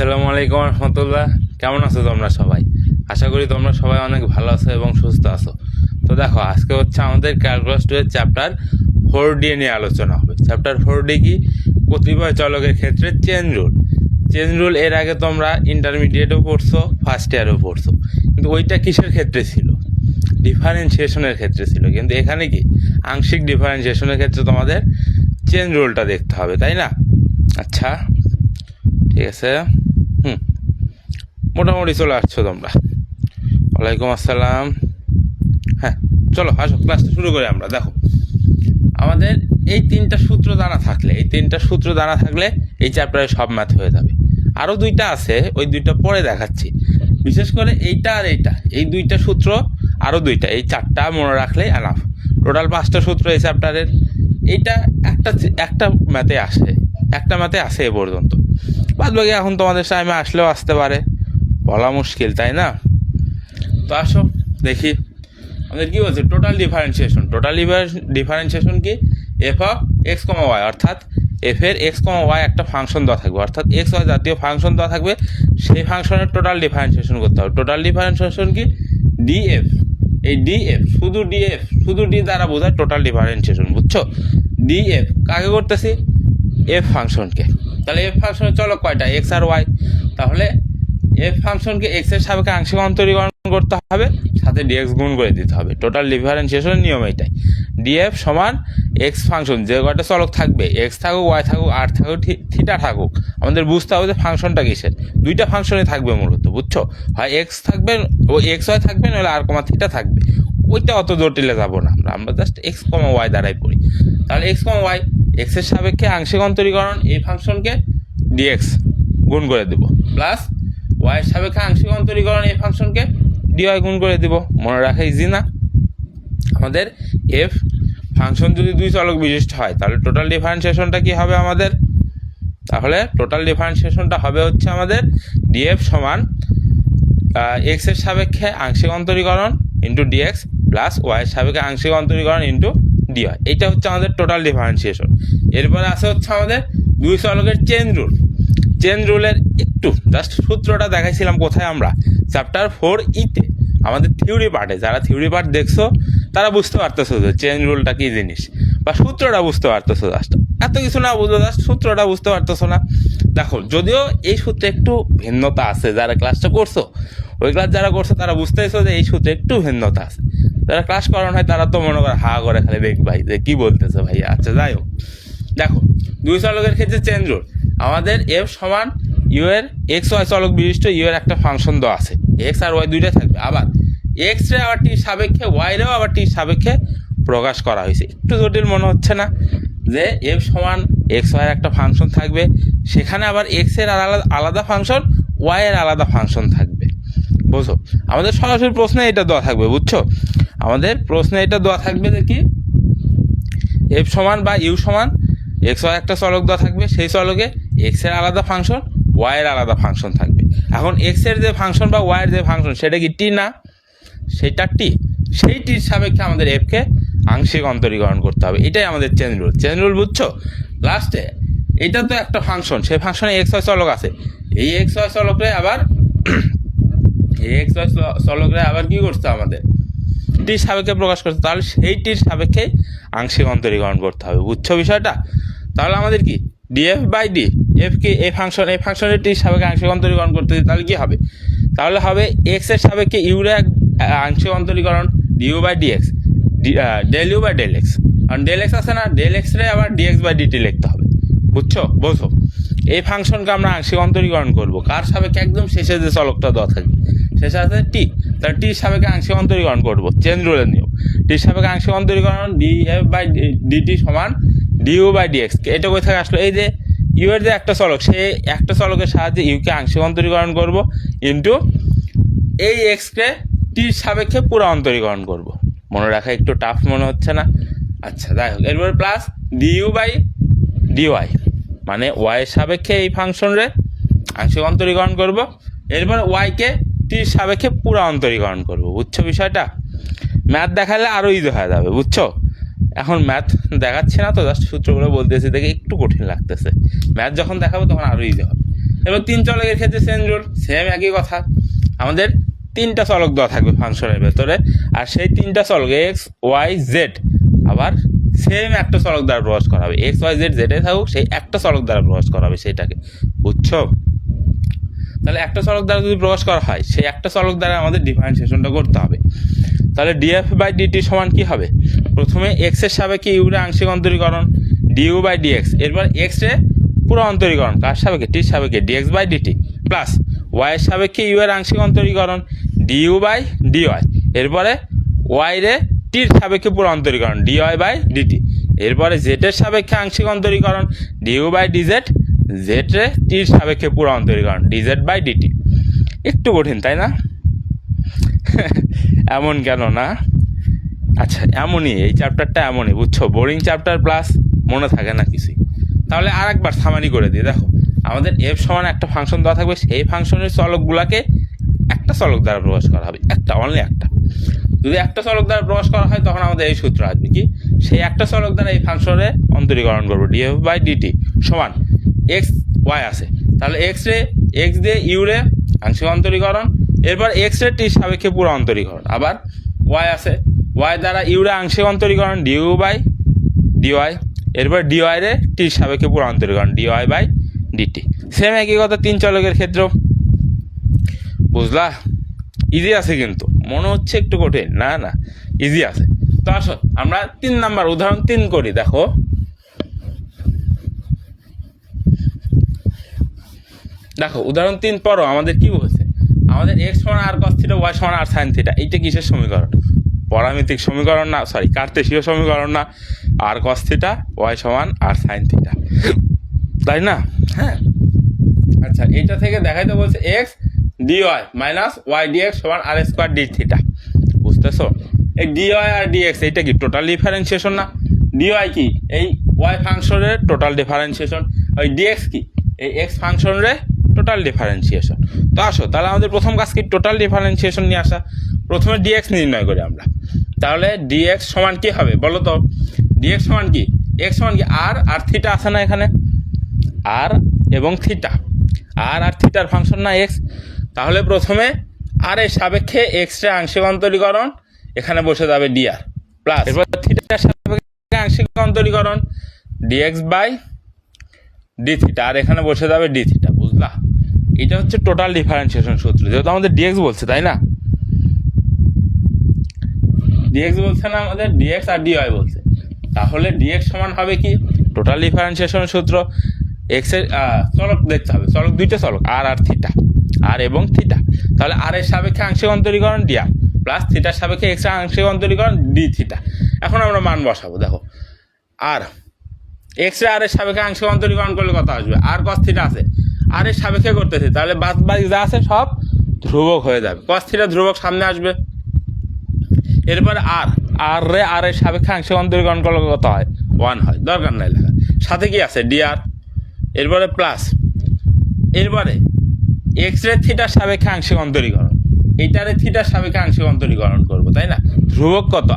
আসসালামু আলাইকুম রহমতুল্লাহ। কেমন আছো তোমরা সবাই? আশা করি তোমরা সবাই অনেক ভালো আছো এবং সুস্থ আছো। তো দেখো, আজকে হচ্ছে আমাদের ক্যালকুলাস 2 এর চ্যাপ্টার 4D নিয়ে আলোচনা হবে। চ্যাপ্টার 4D কি? কতিপয় চলকের ক্ষেত্রে চেন রুল। চেন রুল এর আগে তোমরা ইন্টারমিডিয়েটেও পড়ছো, ফার্স্ট ইয়ারেও পড়ছো, কিন্তু ওইটা কিসের ক্ষেত্রে ছিল? ডিফারেন্সিয়েশনের ক্ষেত্রে ছিল। কিন্তু এখানে কি আংশিক ডিফারেন্সিয়েশনের ক্ষেত্রে তোমাদের চেন রুলটা দেখতে হবে, তাই না? আচ্ছা, ঠিক আছে। মোটামুটি চলে আসছো তোমরা। ওয়ালাইকুম আসসালাম। হ্যাঁ, চলো আসো, ক্লাসটা শুরু করি আমরা। দেখো, আমাদের এই তিনটা সূত্র জানা থাকলে এই চ্যাপ্টারে সব ম্যাথ হয়ে যাবে। আরও দুইটা আছে, ওই দুইটা পরে দেখাচ্ছি। বিশেষ করে এইটা আর এইটা, এই দুইটা সূত্র, আরও দুইটা, এই চারটা মনে রাখলেই এনাফ। টোটাল 5টা সূত্র এই চ্যাপ্টারের। এইটা একটা ম্যাথে আসে এ পর্যন্ত। বাদ বাকি এখন তোমাদের টাইমে আসলেও আসতে পারে, বলা মুশকিল, তাই না? তো আসো দেখি আমাদের কি বলছে। টোটাল ডিফারেন্সিয়েশন কি? F of x comma y, অর্থাৎ এফ এর এক্স কমা ওয়াই একটা ফাংশন দেওয়া থাকবে, অর্থাৎ এক্স ওয়াই জাতীয় ফাংশন দেওয়া থাকবে। সেই ফাংশনের টোটাল ডিফারেন্সিয়েশন করতে হবে। টোটাল ডিফারেন্সিয়েশন কি? ডিএফ। এই শুধু ডি দ্বারা বোঝায় টোটাল ডিফারেন্সিয়েশন, বুঝছো? ডিএফ কাকে করতেছি? এফ ফাংশনকে। তাহলে এফ ফাংশনের চলক কয়টা? এক্স আর ওয়াই। তাহলে এফ ফাংশনকে এক্স এর সাপেক্ষে আংশিক অন্তরীকরণ করতে হবে, সাথে ডিএক্স গুণ করে দিতে হবে। টোটাল ডিফারেন্সিয়েশনের নিয়ম এটাই। ডিএফ সমান এক্স ফাংশন, যে কয়টা চলক থাকবে, এক্স থাকুক, ওয়াই থাকুক, আর থাকুক, থিটা থাকুক, আমাদের বুঝতে হবে যে ফাংশনটা কিসের। দুইটা ফাংশনই থাকবে মূলত, বুঝছো? হয় এক্স থাকবে, ও এক্স ওয়াই থাকবে, নাহলে আর কমা থিটা থাকবে। ওইটা অত জটিলে যাবো না, আমরা জাস্ট এক্স কমা ওয়াই দ্বারাই পড়ি। তাহলে এক্স কমা ওয়াই, এক্স এর সাপেক্ষে আংশিক অন্তরীকরণ এই ফাংশনকে ডিএক্স গুণ করে দেব, প্লাস ওয়াই এর সাপেক্ষে আংশিক অন্তরীকরণ এই ফাংশনকে ডিওয়াই গুণ করে দেব। মনে রাখা ইজি না? আমাদের এফ ফাংশন যদি দুই চলক বিশিষ্ট হয়, তাহলে টোটাল ডিফারেন্সিয়েশনটা কি হবে আমাদের? তাহলে টোটাল ডিফারেন্সিয়েশনটা হবে হচ্ছে আমাদের ডিএফ সমান এক্স এর সাপেক্ষে আংশিক অন্তরীকরণ ইন্টু ডিএক্স প্লাস ওয়াই এর সাপেক্ষে আংশিক অন্তরীকরণ ইন্টু ডিওয়াই। এইটা হচ্ছে আমাদের টোটাল ডিফারেন্সিয়েশন। এরপরে আছে হচ্ছে আমাদের দুই চলকের চেন রুলের একটু জাস্ট সূত্রটা দেখাইছিলাম কোথায়? আমরা চ্যাপ্টার 4E-তে আমাদের থিওরি পার্টে। যারা থিওরি পার্ট দেখছো তারা বুঝতে পারতেছো যে চেন রুলটা কী জিনিস, বা সূত্রটা বুঝতে পারতেছো। জাস্ট এত কিছু না বুঝো, জাস্ট সূত্রটা বুঝতে পারতেছো না। দেখো, যদিও এই সূত্রে একটু ভিন্নতা আছে, যারা ক্লাসটা করছো, ওই ক্লাস যারা করছো তারা বুঝতেছো যে এই সূত্রে একটু ভিন্নতা আছে। যারা ক্লাস করানো হয় তারা তো মনে করে হা করে খালি দেখ ভাই যে কী বলতেছে ভাই। আচ্ছা, যাই হোক, দেখো দুই চলকের ক্ষেত্রে চেন রুল, আমাদের এফ সমান ইউ এর এক্স ওয়াই চলক বিশিষ্ট ইউ এর একটা ফাংশন দেওয়া আছে, এক্স আর ওয়াই দুইটা থাকবে। আবার এক্স রে আবার টির সাপেক্ষে, ওয়াই রেও আবার টির সাপেক্ষে প্রকাশ করা হয়েছে। একটু জটিল মনে হচ্ছে না? যে এফ সমান এক্স ওয়াই এর একটা ফাংশন থাকবে, সেখানে আবার এক্স এর আলাদা ফাংশন, ওয়াই এর আলাদা ফাংশন থাকবে। বুঝো, আমাদের সরাসরি প্রশ্নে এটা দেওয়া থাকবে, বুঝছো? আমাদের প্রশ্নে এটা দেওয়া থাকবে যে কি, এফ সমান বা ইউ সমান এক্স ওয়াই একটা চলক দেওয়া থাকবে, সেই চলকে এক্স এর আলাদা ফাংশন, ওয়াই এর আলাদা ফাংশন থাকবে। এখন এক্স এর যে ফাংশন বা ওয়াই এর যে ফাংশন, সেটা কি টি না? সেটা টি। সেই টির সাপেক্ষে আমাদের এফকে আংশিক অন্তরীকরণ করতে হবে। এটাই আমাদের চেন রুল, বুঝছো? লাস্টে এটা তো একটা ফাংশন, সেই ফাংশনে এক্স ওয়াই চলক আছে। এই এক্স ওয়াই চলকরে আবার কি করতে আমাদের? টির সাপেক্ষে প্রকাশ করতে। তাহলে সেই টির সাপেক্ষে আংশিক অন্তরীকরণ করতে হবে, বুঝছো বিষয়টা? তাহলে আমাদের কি ডিএফ বাই ডি, এফ কে এই ফাংশনের টির সাপেক্ষে আংশিক অন্তরীকরণ করতে দিই, তাহলে কি হবে? তাহলে হবে এক্স এর সাপেক্ষে ইউর আংশিক অন্তরীকরণ d u by d x, del u by del x. কারণ ডেল এক্স আছে না, ডেল এক্স রে আবার ডিএক্স বাই ডিটি লিখতে হবে, বোঝো? এই ফাংশনকে আমরা আংশিক অন্তরীকরণ করবো কার সাপেক্ষে? একদম শেষে যে চলকটা দেওয়া থাকবে, শেষে আছে টি, তাহলে টির সাপেক্ষে আংশিক অন্তরীকরণ করবো। চেন রুলের নিয়ম, টির সাপেক্ষে আংশিক অন্তরীকরণ ডিএফ বাই ডিটি সমান ডিউ বাই ডিএক্স। এটা কোথায় আসলো? এই যে ইউ এর যে একটা চলক, সেই একটা চলকের সাহায্যে ইউকে আংশিক অন্তরীকরণ করবো, ইন্টু এই এক্সকে টির সাপেক্ষে পুরো অন্তরীকরণ করব। মনে রাখা একটু টাফ মনে হচ্ছে না? আচ্ছা, যাই হোক, এরপরে প্লাস ডিইউ বাই ডিওয়াই, মানে ওয়াই এর সাপেক্ষে এই ফাংশনরে আংশিক অন্তরীকরণ করব, এরপরে ওয়াইকে টির সাপেক্ষে পুরো অন্তরীকরণ করব, বুঝছো বিষয়টা? ম্যাথ দেখালে আরও ইজি হয়ে যাবে, বুঝছো? এখন ম্যাথ দেখাচ্ছি না তো, জাস্ট সূত্রগুলো বলতেছি দেখে একটু কঠিন লাগতেছে। ম্যাথ যখন দেখাবো তখন আরও ইজি হবে। এবার তিন চলকের ক্ষেত্রে চেঞ্জ রুল সেম একই কথা, আমাদের তিনটা চলক দেওয়া থাকবে ফাংশনের ভেতরে, আর সেই তিনটা চলক এক্স ওয়াই জেড আবার সেম একটা চলক দ্বারা প্রকাশ করা হবে, এক্স ওয়াই জেড যেটাই থাকুক সেই একটা চলক দ্বারা প্রকাশ করা হবে সেইটাকে, বুঝছো? তাহলে একটা চলক দ্বারা যদি প্রকাশ করা হয় সেই একটা চলক দ্বারা আমাদের ডিফারেন্সিয়েশনটা করতে হবে। তাহলে ডিএফ বাই ডিটি সমান কি হবে, প্রথমে এক্স এর সাপেক্ষে ইউ এর আংশিক অন্তরীকরণ ডিইউ বাই ডিএক্স, এরপর এক্স এর পুরো অন্তরীকরণ কার সাপেক্ষে, টির সাপেক্ষে dx by dt, plus y এর সাপেক্ষে ইউ এর আংশিক অন্তরীকরণ ডিইউ বাই ডিওয়াই, এরপরে ওয়াই রে টির সাপেক্ষে পুরো অন্তরীকরণ ডিওয়াই বাই ডিটি, এরপরে জেড এর সাপেক্ষে আংশিক অন্তরীকরণ ডিইউ বাই ডিজেড, জেড রে টির সাপেক্ষে পুরো অন্তরীকরণ ডিজেড বাই ডিটি। একটু কঠিন তাই না? এমন কেন না? আচ্ছা এমনই, এই চ্যাপ্টারটা এমনই, বুঝছো, বোরিং চ্যাপ্টার প্লাস মনে থাকে না কিছুই। তাহলে আর একবার সামারি করে দিই, দেখো আমাদের এফ সমান একটা ফাংশন দেওয়া থাকবে, সেই ফাংশনের চলকগুলোকে একটা চলক দ্বারা প্রকাশ করা হবে, একটা অনলি একটা। যদি একটা চলক দ্বারা প্রকাশ করা হয় তখন আমাদের এই সূত্র আসবে কি, সেই একটা চলক দ্বারা এই ফাংশনে অন্তরীকরণ করবো ডিএফ বাই ডিটি সমান এক্স ওয়াই আছে, তাহলে এক্স দিয়ে ইউ রে আংশিক অন্তরীকরণ, এরপর এক্স রে টির সাপেক্ষে পুরো অন্তরীকরণ, আবার ওয়াই আছে, ওয়াই দ্বারা ইউ রে আংশিক অন্তরীকরণ ডিইউ বাই ডিওয়াই, এরপর ডিওয়াই রে টির সাপেক্ষে পুরো অন্তরীকরণ ডিওয়াই বাই ডিটি। সেম একই কথা তিন চলকের ক্ষেত্রেও, বুঝলা? ইজি আছে কিন্তু মনে হচ্ছে একটু কঠিন, না না ইজি আছে। তো আসো আমরা 3 নাম্বার উদাহরণ 3 করি। দেখো উদাহরণ 3 পড়ো, আমাদের কি বলছে, আমাদের এক্স সমান আর কস থিটা ওয়াই সমান আর সাইন থিটা, এইটা কিসের সমীকরণ, পরামিতিক সমীকরণ না, সরি কার্তেশীয় সমীকরণ না, আর কস থিটা ওয়াই সমান আর সাইন থিটা, তাই না? হ্যাঁ আচ্ছা, এইটা থেকে দেখাইতে বলছে x dy minus y dx সমান আর স্কোয়ার ডি থিটা, বুঝতেছো? এই ডিওয়াই আর ডিএক্স এইটা কি টোটাল ডিফারেন্সিয়েশন না? ডিওয়াই কি এই ওয়াই ফাংশনের টোটাল ডিফারেন্সিয়েশন, ওই ডিএক্স কি এই এক্স ফাংশনের টোটাল ডিফারেন্সিয়েশন। তো আসো তাহলে আমাদের প্রথম কাজ কি, টোটাল ডিফারেন্সিয়েশন নিয়ে আসা। প্রথমে ডিএক্স নির্ণয় করি আমরা, তাহলে ডিএক্স সমান কি হবে বলো তো, ডিএক্স সমান কি, এক্স সমান কি আর থিটা আছে না এখানে, আর এবং থিটা, আর থিটার ফাংশন না এক্স, তাহলে প্রথমে আর এর সাপেক্ষে এক্স এর আংশিক অন্তরীকরণ এখানে বসে যাবে ডিআর, প্লাস এরপর থিটার সাপেক্ষে আংশিক অন্তরীকরণ ডিএক্স বাই ডি থিটা, আর এখানে বসে যাবে ডি থিটা, বুঝলা? এটা হচ্ছে টোটাল ডিফারেন্সিয়েশন সূত্র, যেহেতু আমাদের ডিএক্স বলছে তাই না, ডিএক্স বলছে না আমাদের, ডিএক্স আর ডিওয়াই বলছে, তাহলে ডিএক্স সমান হবে কি টোটাল ডিফারেন্সিয়েশন সূত্র, এক্স এর চলক দেখতে হবে, চলক দুইটা চলক আর থিটা, আর এবং থিটা, তাহলে আর এর সাপেক্ষে আংশিক অন্তরীকরণ ডিআর প্লাস থিটার সাপেক্ষে এক্স এর আংশিক অন্তরীকরণ ডি থিটা। এখন আমরা মান বসাবো, দেখো আর এক্স রে আর এর সাপেক্ষে আংশিক অন্তরীকরণ করলে কত আসবে, আর কস থিটা আছে আর এর সাপেক্ষে করতেছি, তাহলে বাদ বাকি যা আছে সব ধ্রুবক হয়ে যাবে, কস থিটা ধ্রুবক সামনে আসবে, এরপরে আর রে আর এর সাপেক্ষে আংশিক অন্তরীকরণ করলে কত হয় 1 হয়, দরকার নাই লেখা, সাথে কি আছে ডিআর, এরপরে প্লাস, এরপরে এক্স রে থিটার সাপেক্ষে আংশিক অন্তরীকরণ, এইটারে থিটার সাপেক্ষে আংশিক অন্তরীকরণ করবো তাই না, ধ্রুবক কত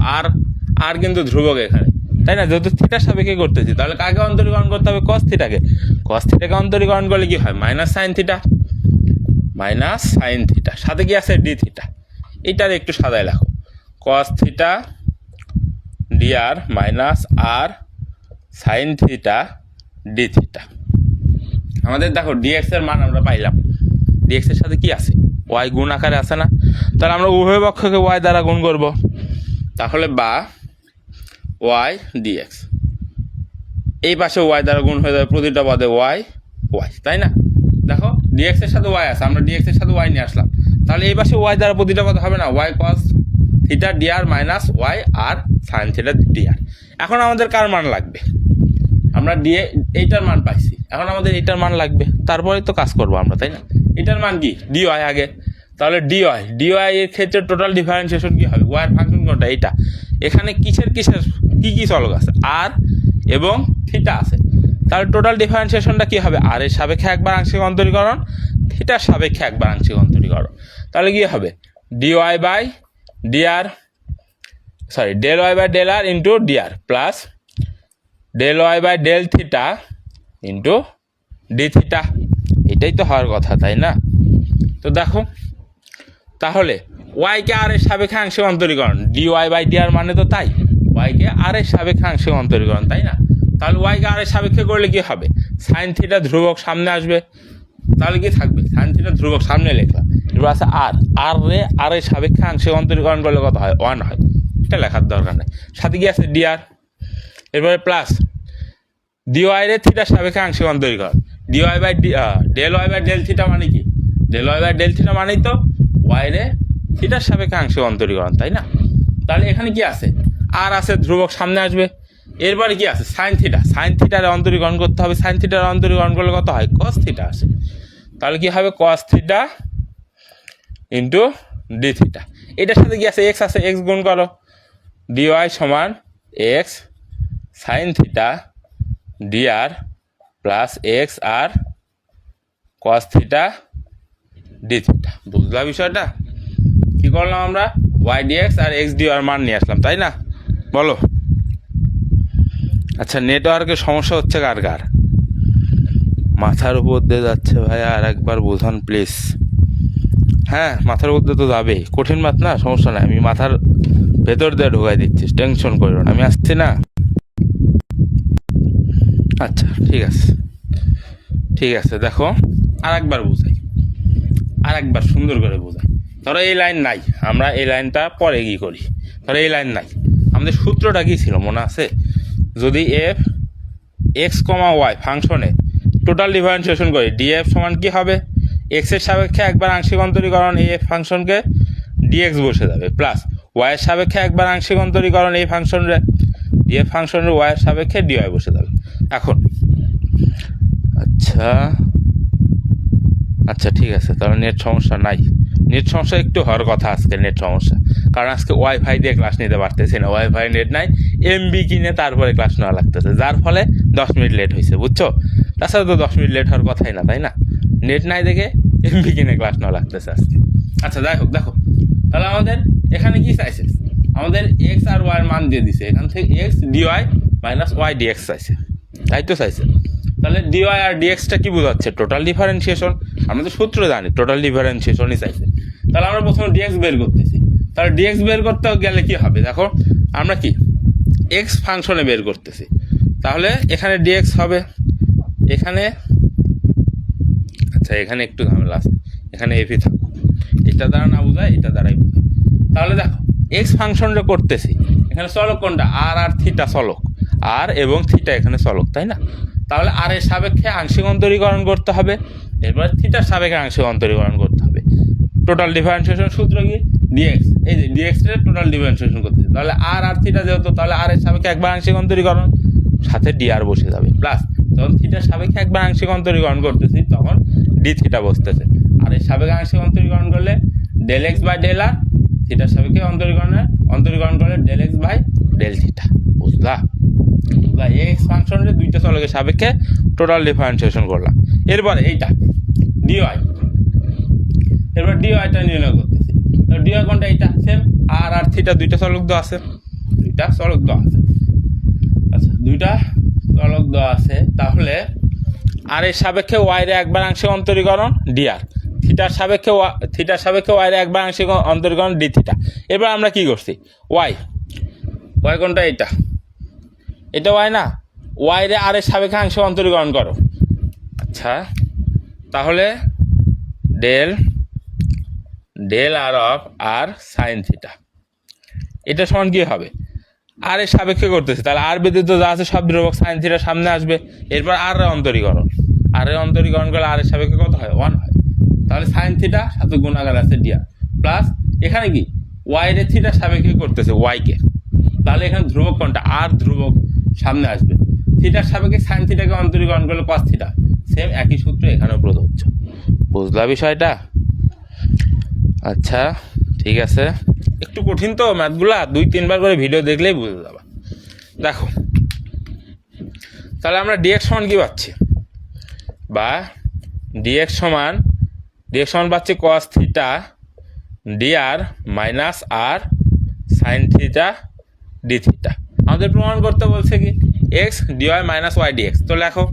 আর কিন্তু ধ্রুবক এখানে তাই না, যেহেতু থিটার সাপেক্ষে করতেছি তাহলে কাকে অন্তরীকরণ করতে হবে, কস থিটাকে, কস থিটাকে অন্তরীকরণ করলে কি হয় মাইনাস সাইন থিটা, সাথে কি আছে ডি থিটা, এইটার একটু সাদায় লেখো কস theta DR minus r sine theta d theta. আমাদের দেখো ডিএক্স এর মান আমরা পাইলাম, ডিএক্স এর সাথে কি আছে ওয়াই গুণ আকারে আছে না, তাহলে আমরা উভয় পক্ষকে ওয়াই দ্বারা গুণ করব, তাহলে বা ওয়াই ডিএক্স, এই পাশে ওয়াই দ্বারা গুণ হয়ে যাবে, প্রতিটা পদে ওয়াই তাই না, দেখো ডিএক্স এর সাথে ওয়াই আছে, আমরা ডিএক্স এর সাথে ওয়াই নিয়ে আসলাম, তাহলে এই পাশে ওয়াই দ্বারা প্রতিটা পদ হবে না, y cos theta DR minus y r sine theta d r. এখন আমাদের কার মান লাগবে, আমরা এইটার মান পাইছি, এখন আমাদের এইটার মান লাগবে, তারপরে তো কাজ করবো আমরা তাই না, এটার মান কি ডিওয়াই আগে, তাহলে ডিওয়াই এর ক্ষেত্রে টোটাল ডিফারেন্সিয়েশন কি হবে, ওয়াই এর ফাংশন কোনটা এইটা, এখানে কিসের কি চলক আছে আর এবং থিটা আছে, তাহলে টোটাল ডিফারেন্সিয়েশনটা কি হবে, আর এর সাপেক্ষে একবার আংশিক অন্তরীকরণ থিটার সাপেক্ষে একবার আংশিক অন্তরীকরণ, তাহলে কি হবে dy by dr del y by del r into dr plus del y by del theta into d theta, এটাই তো হওয়ার কথা, তাই না? তো দেখো তাহলে ওয়াইকে আর এর সাপেক্ষে আংশিক অন্তরীকরণ ডিওয়াই বাই ডিআর মানে তো তাই, ওয়াইকে আর এর সাপেক্ষে আংশিক অন্তরীকরণ, তাই না? তাহলে ওয়াইকে আর এর সাপেক্ষে করলে কি হবে? সাইন থিটা ধ্রুবক সামনে আসবে, তাহলে কি থাকবে? সাইন থিটা ধ্রুবক সামনে লেখলাম, এবার আছে আর এর সাপেক্ষে আংশিক অন্তরীকরণ করলে কত হয়? 1 হয়, এটা লেখার দরকার নেই। সাথে কি আছে? ডিআর, এরপরে প্লাস ডিওয়াই রে থিটার সাপেক্ষে আংশিক অন্তরীকরণ dy by del y by del theta মানে কি? Del y by del theta মানেই তো ওয়াই রে থিটার সাপেক্ষে আংশিক অন্তরীকরণ, তাই না? তাহলে এখানে কি আছে? আর আছে, ধ্রুবক সামনে আসবে। এরপরে কি আছে? সাইন থিটার অন্তরীকরণ করতে হবে। সাইন থিটার অন্তরীকরণ করলে কত হয়? কস থিটা আসে। তাহলে কি হবে? Cos theta into d theta. এটার সাথে কি আছে? এক্স আছে, এক্স গুণ করো, ডিওয়াই সমান x sine theta d r plus x r cos theta d theta. বুঝলা বিষয়টা? কি করলাম আমরা? ওয়াই ডিএক্স আর এক্স ডি আর মান নিয়ে আসলাম, তাই না? বলো। আচ্ছা, নেটওয়ার্কের সমস্যা হচ্ছে কার কার? মাথার উপর দিয়ে যাচ্ছে ভাইয়া, আর একবার বোঝান প্লিজ। হ্যাঁ, মাথার উপর দিয়ে তো যাবেই, কঠিন মাত না, সমস্যা নাই, আমি মাথার ভেতর দিয়ে ঢোকাই দিচ্ছি, টেনশন করো না, আমি আসছি না। আচ্ছা ঠিক আছে, ঠিক আছে, দেখো আর একবার বোঝাই, আর একবার সুন্দর করে বোঝাই। ধরো এই লাইন নাই, আমরা এই লাইনটা পরে কি করি? ধরো এই লাইন নাই, আমাদের সূত্রটা কি ছিল মনে আছে? যদি এফ এক্স কমা ওয়াই ফাংশনে টোটাল ডিফারেন্সিয়েশন করি, ডিএফ সমান কি হবে? এক্সের সাপেক্ষে একবার আংশিক অন্তরীকরণ এই এফ ফাংশনকে ডিএক্স বসে যাবে, প্লাস ওয়াইয়ের সাপেক্ষে একবার আংশিক অন্তরীকরণ এই ফাংশনের ডিএফ ফাংশনের ওয়াইয়ের সাপেক্ষে ডিওয়াই বসে যাবে। এখন আচ্ছা ঠিক আছে, তাহলে নেট সমস্যা নাই। নেট সমস্যা একটু হওয়ার কথা আজকে, নেট সমস্যা, কারণ আজকে ওয়াইফাই দিয়ে ক্লাস নিতে পারতেছি না, ওয়াইফাই নেট নাই, এমবি কিনে তারপরে ক্লাস নেওয়া লাগতেছে, যার ফলে 10 মিনিট লেট হয়েছে, বুঝছো? তাছাড়া তো 10 মিনিট লেট হওয়ার কথাই না, তাই না? নেট নাই দেখে এমবি কিনে ক্লাস নেওয়া লাগতেছে আজকে। আচ্ছা যাই হোক, দেখো তাহলে আমাদের এখানে কি চাইছে? আমাদের এক্স আর ওয়াই মান দিয়ে দিছে, এখান থেকে x dy minus y dx চাইছে, তাই তো চাইছে। তাহলে ডিওয়াই আর ডিএক্সটা কি বোঝাচ্ছে? Total differentiation. আমরা তো সূত্র জানি, টোটাল ডিফারেন্সিয়েশনই চাইছে। তাহলে আমরা প্রথমে ডিএক্স বের করতেছি। তাহলে ডিএক্স বের করতে গেলে কি হবে? দেখো আমরা কি এক্স ফাংশনে বের করতেছি, তাহলে এখানে ডিএক্স হবে, এখানে আচ্ছা এখানে একটু ঝামেলা আছে, এখানে এফি থাকো, এটা দ্বারা না বোঝায় এটা দ্বারাই বোঝায়। তাহলে দেখো এক্স ফাংশনটা করতেছি, এখানে চলক কোনটা? আর আর থিটা চলক, আর এবং থিটা এখানে চলক, তাই না? তাহলে আর এর সাপেক্ষে আংশিক অন্তরীকরণ করতে হবে, এরপর থিটার সাপেক্ষে আংশিক অন্তরীকরণ করতে হবে। টোটাল ডিফারেন্সিয়েশন সূত্র কি? ডিএক্স, এই যে ডিএক্স এর টোটাল ডিফারেন্সিয়েশন করতেছি, তাহলে আর আর থিটা যেহেতু, তাহলে আর এর সাপেক্ষে একবার আংশিক অন্তরীকরণ, সাথে ডিআর বসে যাবে, প্লাস যখন থিটার সাপেক্ষে একবার আংশিক অন্তরীকরণ করতেছি তখন ডি থিটা বসতেছে, আর এর সাপেক্ষে আংশিক অন্তরীকরণ করলে del x by del r, থিটার সাপেক্ষে অন্তরীকরণ করলে del x by del theta. বুঝলা? এক্স ফাংশনের দুইটা চলকের সাপেক্ষে টোটাল ডিফারেন্সিয়েশন করলাম। এরপরে এইটা ডিওয়াই, এরপর ডিওয়াইটা নির্ণয় করতেছি। ডিওয়াই কোনটা? এইটা সেম, আর আর থিটা দুইটা চলক দেওয়া আছে, দুইটা চলক দেওয়া আছে। আচ্ছা দুইটা চলক দেওয়া আছে, তাহলে আর এর সাপেক্ষে ওয়াই রে একবার আংশিক অন্তরীকরণ ডিআর, থিটার সাপেক্ষে ওয়াই রে একবার আংশিক অন্তরীকরণ ডি থিটা। এবার আমরা কি করছি? ওয়াই কোনটা? এটা ওয়াই না, ওয়াই রে আর এর সাপেক্ষে আংশিক অন্তরীকরণ করো। আচ্ছা তাহলে del r of r sine theta, এটা সমান কি হবে? আর এর সাপেক্ষে করতেছে, তাহলে আর ব্যতীত যা আছে সব ধ্রুবক, সাইন থিটার সামনে আসবে, এরপর আর এর অন্তরীকরণ করলে আর এর সাপেক্ষে কত হয়? 1 হয়। তাহলে সাইন থিটা সাথে গুণাকার আছে ডিআর, প্লাস এখানে কি ওয়াই রে থিটার সাপেক্ষে করতেছে ওয়াইকে, তাহলে এখানে ধ্রুবক কোনটা? আর ধ্রুবক সামনে আসবে, থিটার সাপেক্ষে সাইন থিটাকে অন্তরীকরণ করলে কস থিটা, সেম একই সূত্র এখানেও প্রযোজ্য। বুঝলা বিষয়টা? আচ্ছা ঠিক আছে, একটু কঠিন তো ম্যাথগুলা, 2-3 বার করে ভিডিও দেখলেই বুঝে যাবা। দেখো তাহলে আমরা ডিএক্স সমান কি পাচ্ছি? বা ডিএক্স সমান পাচ্ছি cos theta DR minus r sine theta d theta. আমাদের প্রমাণ করতে বলছে কি? X dy minus y dx. তো লেখো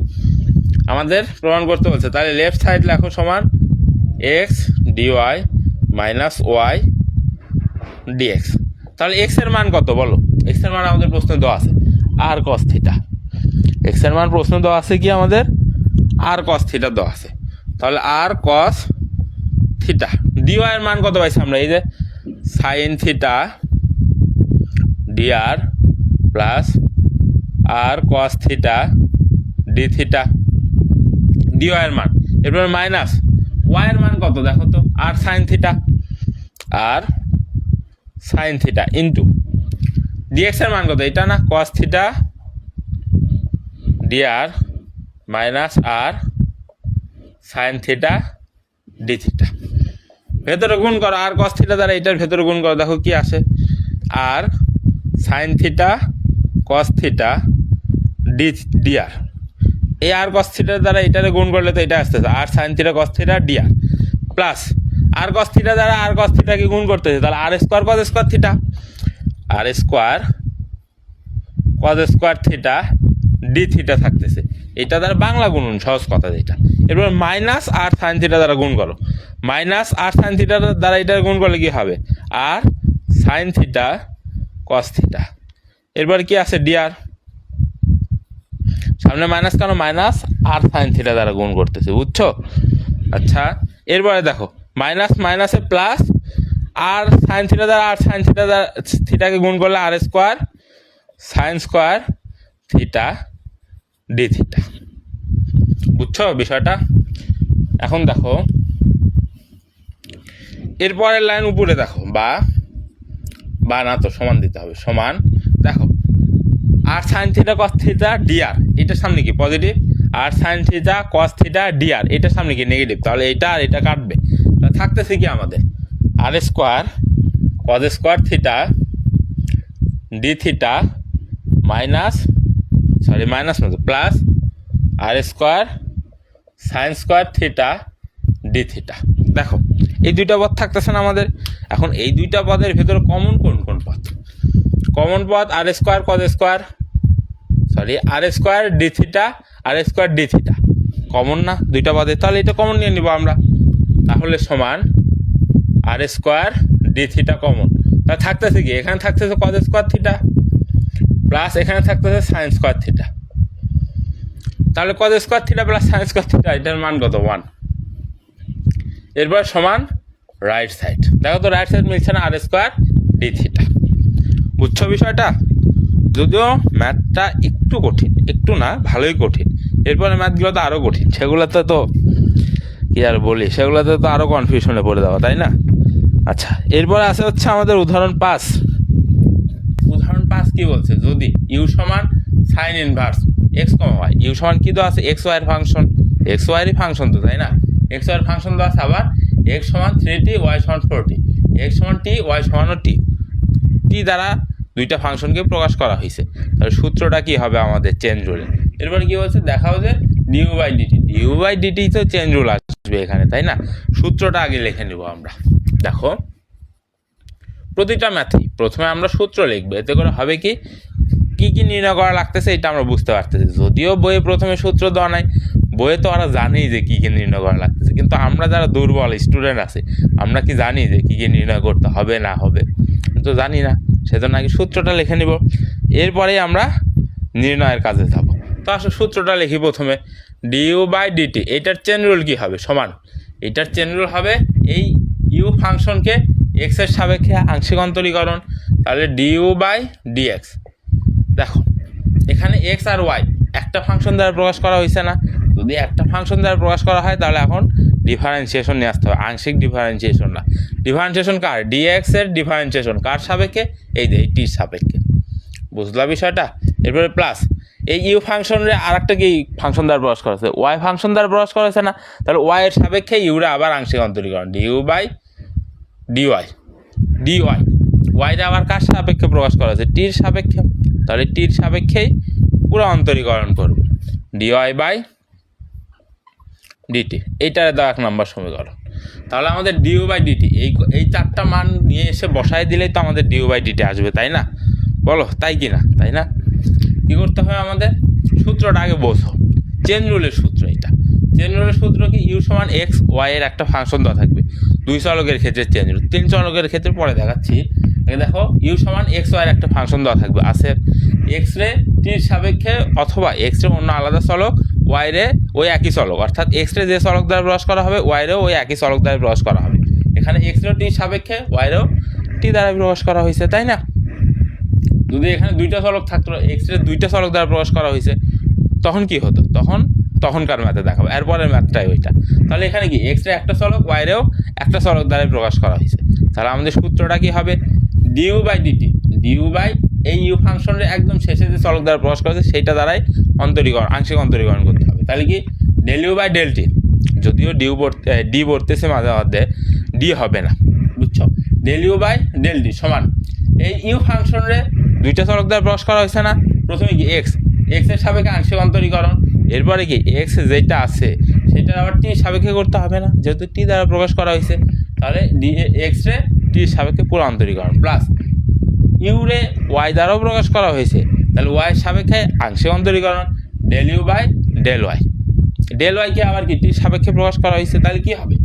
আমাদের প্রমাণ করতে বলছে, তাহলে লেফট সাইড লেখো সমান x dy minus y dx. তাহলে এক্স এর মান কত বলো? এক্স এর মান আমাদের প্রশ্ন দেওয়া আছে আর কস থিটা। এক্স এর মান প্রশ্ন দেওয়া আছে কি আমাদের? আর কস থিটা দেওয়া আছে। তাহলে আর কস থিটা। ডিওয়াই এর মান কত পাইছি আমরা? এই যে sine theta d r plus r cos theta d theta d y এর মান। এরপর মাইনাস ওয়াই এর মান কত দেখো তো? আর সাইন থিটা, আর সাইন থিটা ইন্টু ডিএক্স এর মান কত? এটা না, কস theta DR minus r sine theta d theta. ভেতরে গুণ করো, আর কস থিটা দ্বারা এটার ভেতরে গুণ করো, দেখো কি আসে? R sine theta cos theta d r. এই আর কস থিটার দ্বারা এটারে গুণ করলে তো এটা আসতেছে r sine theta cos theta d r plus r cos theta দ্বারা আর কস থিটাকে গুণ করতেছে, তাহলে r square cos square theta, r square cos square theta d theta থাকতেছে। এটা দ্বারা বাংলা গুণন, সহজ কথা যেটা। এরপর মাইনাস আর সাইন থিটা দ্বারা গুণ করো, মাইনাস আর সাইন থিটা দ্বারা এটা গুণ করলে কি হবে? আর সাইন থিটা কস থিটা। এরপর কি আছে? ডিআর, সামনে মাইনাস কেন? মাইনাস আর সাইন থিটা দ্বারা গুণ করতেছে, বুঝছো? আচ্ছা, এরপরে দেখো মাইনাস মাইনাসে প্লাস আর সাইন থিটা দ্বারা আর সাইন থিটা দ্বারা থিটাকে গুণ করলে r square sine square theta d theta. বুঝছো বিষয়টা? এখন দেখো এরপরের লাইন উপরে দেখো, বা না তো সমান দিতে হবে, সমান দেখো r sine theta cos theta d r, এটার সামনে কি positive, r sine theta cos theta d r এটার সামনে কি নেগেটিভ, তাহলে এটা আর এটা কাটবে, থাকতেছে কি আমাদের? R square cos square theta d theta minus plus r square sine square theta d theta. দেখো এই দুইটা পদ থাকতেছে না আমাদের। এখন এই দুইটা পদের ভেতরে কমন কোন পদ? কমন পদ আর স্কোয়ার কস স্কোয়ার আর square D theta r square D theta common না দুইটা পদে, তাহলে এটা কমন নিয়ে নিব আমরা। তাহলে সমান r square D theta common, তাহলে থাকতেছে কি? এখানে থাকতেছে কস স্কোয়ার থিটা প্লাস এখানে থাকতেছে সাইন স্কোয়ার থিটা। তাহলে cos square theta plus sine square theta, এটার মান কত? 1। এরপর সমান রাইট সাইড, দেখো তো রাইট সাইড মিলছে না? আর স্কোয়ার ডি থিটা। বুঝছো বিষয়টা? যদিও ম্যাথটা একটু কঠিন, একটু না ভালোই কঠিন। এরপরে ম্যাথগুলো তো আরও কঠিন, সেগুলোতে তো কি আর বলি, সেগুলোতে তো আরও কনফিউশনে পড়ে দেওয়া, তাই না? আচ্ছা, এরপরে আছে হচ্ছে আমাদের উদাহরণ 5। উদাহরণ 5 কি বলছে? যদি ইউ সমান sine inverse x comma y, u সমান কি দেওয়া আছে? এক্স ওয়াইয়ের ফাংশন, এক্স ওয়াইয়েরই ফাংশন তো, তাই না? এক্স ওয়াইয়ের ফাংশন দেওয়া আছে, আবার এক্স সমান 3t ওয়াই সমান 4t, এক্স সমান টি ওয়াই সমানও টি, টি দ্বারা দুইটা ফাংশনকে প্রকাশ করা হয়েছে। তাহলে সূত্রটা কি হবে আমাদের? চেন রুলে। এরপর কি বলছে? দেখাও যে ডিউ বাই ডিটি তো চেন রুল আসবে এখানে, তাই না? সূত্রটা আগে লিখে নিব আমরা। দেখো প্রতিটা ম্যাথেই প্রথমে আমরা সূত্র লিখবো, এতে করে হবে কি কি নির্ণয় করা লাগতেছে এটা আমরা বুঝতে পারতেছি। যদিও বইয়ে প্রথমে সূত্র দেওয়া নাই, বইয়ে তো ওরা জানেই যে কী নির্ণয় করা লাগতেছে, কিন্তু আমরা যারা দুর্বল স্টুডেন্ট আছে আমরা কি জানি যে কী নির্ণয় করতে হবে না হবে? তো জানি না, সেজন্য আগে সূত্রটা লিখে নিব, এরপরেই আমরা নির্ণয়ের কাজে যাব। তো আসলে সূত্রটা লিখি প্রথমে। ডিউ বাই ডিটি, এটার চেন রুল কী হবে? সমান, এটার চেন রুল হবে এই ইউ ফাংশনকে এক্স এর সাপেক্ষে আংশিক অন্তরীকরণ, তাহলে ডিউ বাই ডিএক্স। দেখো এখানে এক্স আর ওয়াই একটা ফাংশন দ্বারা প্রকাশ করা হয়েছে না? যদি একটা ফাংশন দ্বারা প্রকাশ করা হয় তাহলে এখন ডিফারেন্সিয়েশন নিয়ে আসতে হবে, আংশিক ডিফারেন্সিয়েশন না। ডিফারেন্সিয়েশন কার? ডিএক্স এর ডিফারেন্সিয়েশন কার সাপেক্ষে? এই যে টির সাপেক্ষে। বুঝলা বিষয়টা? এরপরে প্লাস এই ইউ ফাংশনের আর একটা কি ফাংশন দ্বারা প্রকাশ করা হয়েছে? ওয়াই ফাংশন দ্বারা প্রকাশ করা হয়েছে না? তাহলে ওয়াই এর সাপেক্ষে ইউরা আবার আংশিক অন্তরীকরণ, ডিউ বাই ডিওয়াই, ওয়াইটা আবার কার সাপেক্ষে প্রকাশ করা হয়েছে? টির সাপেক্ষে, তাহলে টির সাপেক্ষেই পুরো অন্তরীকরণ করব, ডিওয়াই বাই ডিটি। এইটার দাও 1 নম্বর সমীকরণ। তাহলে আমাদের ডিউ বাই ডিটি এই চারটা মান নিয়ে এসে বসায় দিলেই তো আমাদের ডিউ বাই ডিটি আসবে, তাই না? বলো তাই কি না? তাই না? কী করতে হবে আমাদের? সূত্রটা আগে বোঝো, চেন রুলের সূত্র এটা। চেন রুলের সূত্র কি? ইউ সমান এক্স ওয়াই এর একটা ফাংশন দেওয়া থাকবে, দুই চলকের ক্ষেত্রে চেন রুল, তিন চলকের ক্ষেত্রে পরে দেখাচ্ছি। দেখো ইউ সমান এক্স ওয়াই এর একটা ফাংশন দেওয়া থাকবে, আছে এক্স রে টির সাপেক্ষে অথবা এক্স রে অন্য আলাদা চলক, ওয়াই রে ওই একই চলক, অর্থাৎ এক্স রে যে চলক দ্বারা প্রকাশ করা হবে ওয়াই রেও ওই একই চলক দ্বারা প্রকাশ করা হবে। এখানে এক্স রে টির সাপেক্ষে ওয়াই রেও টি দ্বারা প্রকাশ করা হয়েছে, তাই না? যদি এখানে দুইটা চলক থাকতো, এক্স রে দুইটা চলক দ্বারা প্রকাশ করা হয়েছে, তখন কি হতো? তখনকার ম্যাথে দেখাবো, এরপরের ম্যাথটাই ওইটা। তাহলে এখানে কি এক্স রে একটা চলক, ওয়াই রেও একটা চলক দ্বারা প্রকাশ করা হয়েছে। তাহলে আমাদের সূত্রটা কি হবে? Du by dt, du by এই ইউ ফাংশনের একদম শেষে যে চলক দ্বারা প্রকাশ করা হয়েছে সেইটা দ্বারাই আংশিক অন্তরীকরণ করতে হবে। তাহলে কি del u by del t, যদিও ডি পড়তেছে মাঝে মধ্যে, ডি হবে না, বুঝছো? Del u by del d সমান এই ইউ ফাংশনে দুইটা চলক দ্বারা প্রকাশ করা হয়েছে না? প্রথমে কি এক্স এর সাপেক্ষে আংশিক অন্তরীকরণ, এরপরে কি এক্স যেটা আছে সেটা আবার টি সাপেক্ষে করতে হবে না, যেহেতু টি দ্বারা প্রকাশ করা হয়েছে। তাহলে এক্স রে টির সাপেক্ষে পুরো অন্তরীকরণ, প্লাস ইউ রে ওয়াই দ্বারাও প্রকাশ করা হয়েছে, তাহলে ওয়াই সাপেক্ষে আংশিক অন্তরীকরণ, del u by del y. Del ওয়াইকে আবার কি টির সাপেক্ষে প্রকাশ করা হয়েছে, তাহলে কি হবে?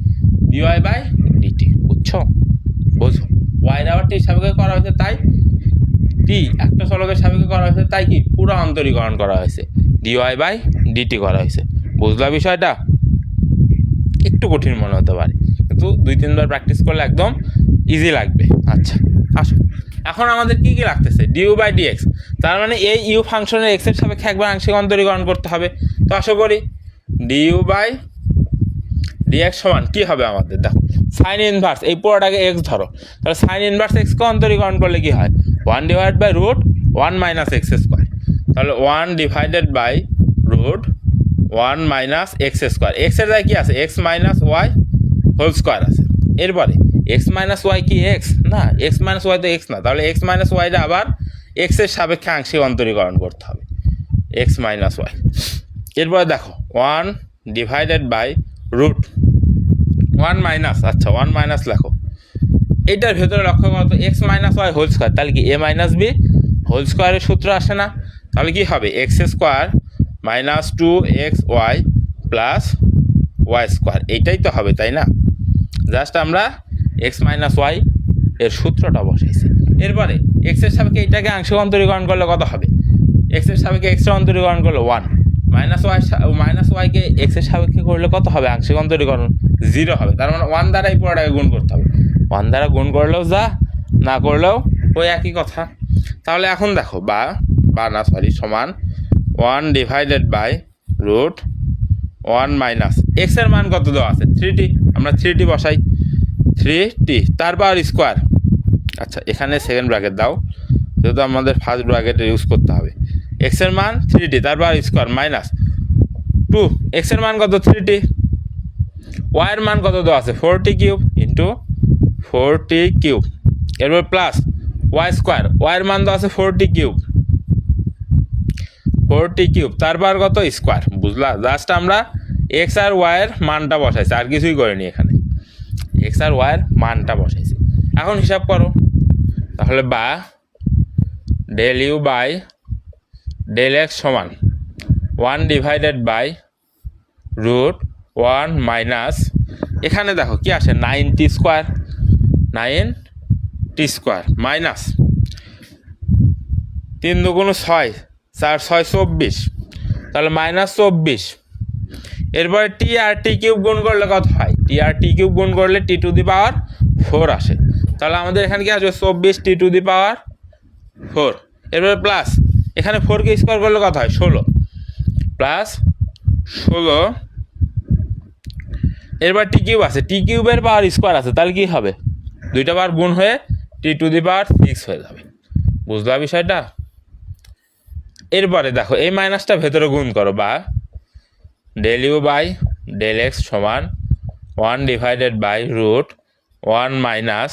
ডিওয়াই বাই ডিটি, বুঝছো? বোঝো, ওয়াই আবার টির সাপেক্ষে করা হয়েছে, তাই টি একটা চলকের সাপেক্ষে করা হয়েছে, তাই কি পুরো অন্তরীকরণ করা হয়েছে, ডিওয়াই বাই ডিটি করা হয়েছে। বুঝলা বিষয়টা? একটু কঠিন মনে হতে পারে, কিন্তু 2-3 বার প্র্যাকটিস করলে একদম ইজি লাগবে। আচ্ছা আসো, এখন আমাদের কি কি লাগতেছে? ডিউ বাই ডিএক্স, তার মানে এই ইউ ফাংশনের এক্স এর সাপেক্ষে একবার আংশিক অন্তরীকরণ করতে হবে। তো আশা করি ডিউ বাই ডিএক্স সমান কি হবে আমাদের? দেখো সাইন ইনভার্স, এই পুরোটাকে এক্স ধরো, তাহলে সাইন ইনভার্স এক্সকে অন্তরীকরণ করলে কি হয়? 1/√1 - x², তাহলে 1/√1 - x²। এক্স এর জায়গায় কি আছে? x - y হোল স্কোয়ার আছে। এরপরে x - y কি এক্স না? x - y তো এক্স না, তাহলে x - y টা আবার এক্স এর সাপেক্ষে আংশিক অন্তরীকরণ করতে হবে, x - y। এরপরে দেখো 1/√1 আচ্ছা 1 লেখো, এইটার ভেতরে লক্ষ্য করো তো x - y হোল স্কোয়ার, তাহলে কি a - b হোল স্কোয়ারের সূত্র আসে না? তাহলে কি হবে? x² - 2xy প্লাস y², এইটাই তো হবে, তাই না? জাস্ট আমরা x - y এর সূত্রটা বসাইছি। এরপরে x এর সাপেক্ষে এইটাকে আংশিক অন্তরীকরণ করলে কত হবে? x এর সাপেক্ষে x এর অন্তরীকরণ করলে 1 - y কে x এর সাপেক্ষে করলে কত হবে? আংশিক অন্তরীকরণ 0 হবে, তার মানে 1 দ্বারা এই পুরোটাকে গুণ করতে হবে। 1 দ্বারা গুণ করলেও যা, না করলেও ওই একই কথা। তাহলে এখন দেখো সমান 1/√1 x এর মান কত দেওয়া আছে? 3t, আমরা 3t বসাই, 3t তার পাওয়ার স্কোয়ার। আচ্ছা এখানে সেকেন্ড ব্র্যাকেট দাও, যেহেতু আমাদের ফার্স্ট ব্র্যাকেট ইউজ করতে হবে। x এর মান 3t তার পাওয়ার স্কোয়ার মাইনাস 2, x এর মান কত? 3t, y এর মান কত দেওয়া আছে? 4t³ ইন্টু 4t³, এরপর প্লাস y² y এর মান দেওয়া আছে 4t³ তার পাওয়ার কত? স্কোয়ার। বুঝলা? জাস্ট আমরা x আর y এর মানটা বসাইছি, আর কিছুই করিনি এখানে, x আর y এর মানটা বসাইছি। এখন হিসাব করো, তাহলে বা del u by del x সমান 1/√1 মাইনাস, এখানে দেখো কি আসে? 9t² মাইনাস 3 × 2 = 6, 4 × 6 = 24, তাহলে -24। এরপরে টি আর t³ গুণ করলে কত হয়? টি আর t³ গুণ করলে t⁴ আসে, তাহলে আমাদের এখানে কি আসবে? 24t⁴। এরপরে প্লাস এখানে 4কে স্কোয়ার করলে কত হয়? 16 প্লাস 16। এরপর t³ আছে, t³ এর পাওয়ার স্কোয়ার আছে, তাহলে কি হবে? দুইটা বার গুণ হয়ে t⁶ হয়ে যাবে। বুঝলা বিষয়টা? এরপরে দেখো এই মাইনাসটা ভেতরে গুণ করো, বা del u by del x সমান 1/√1 মাইনাস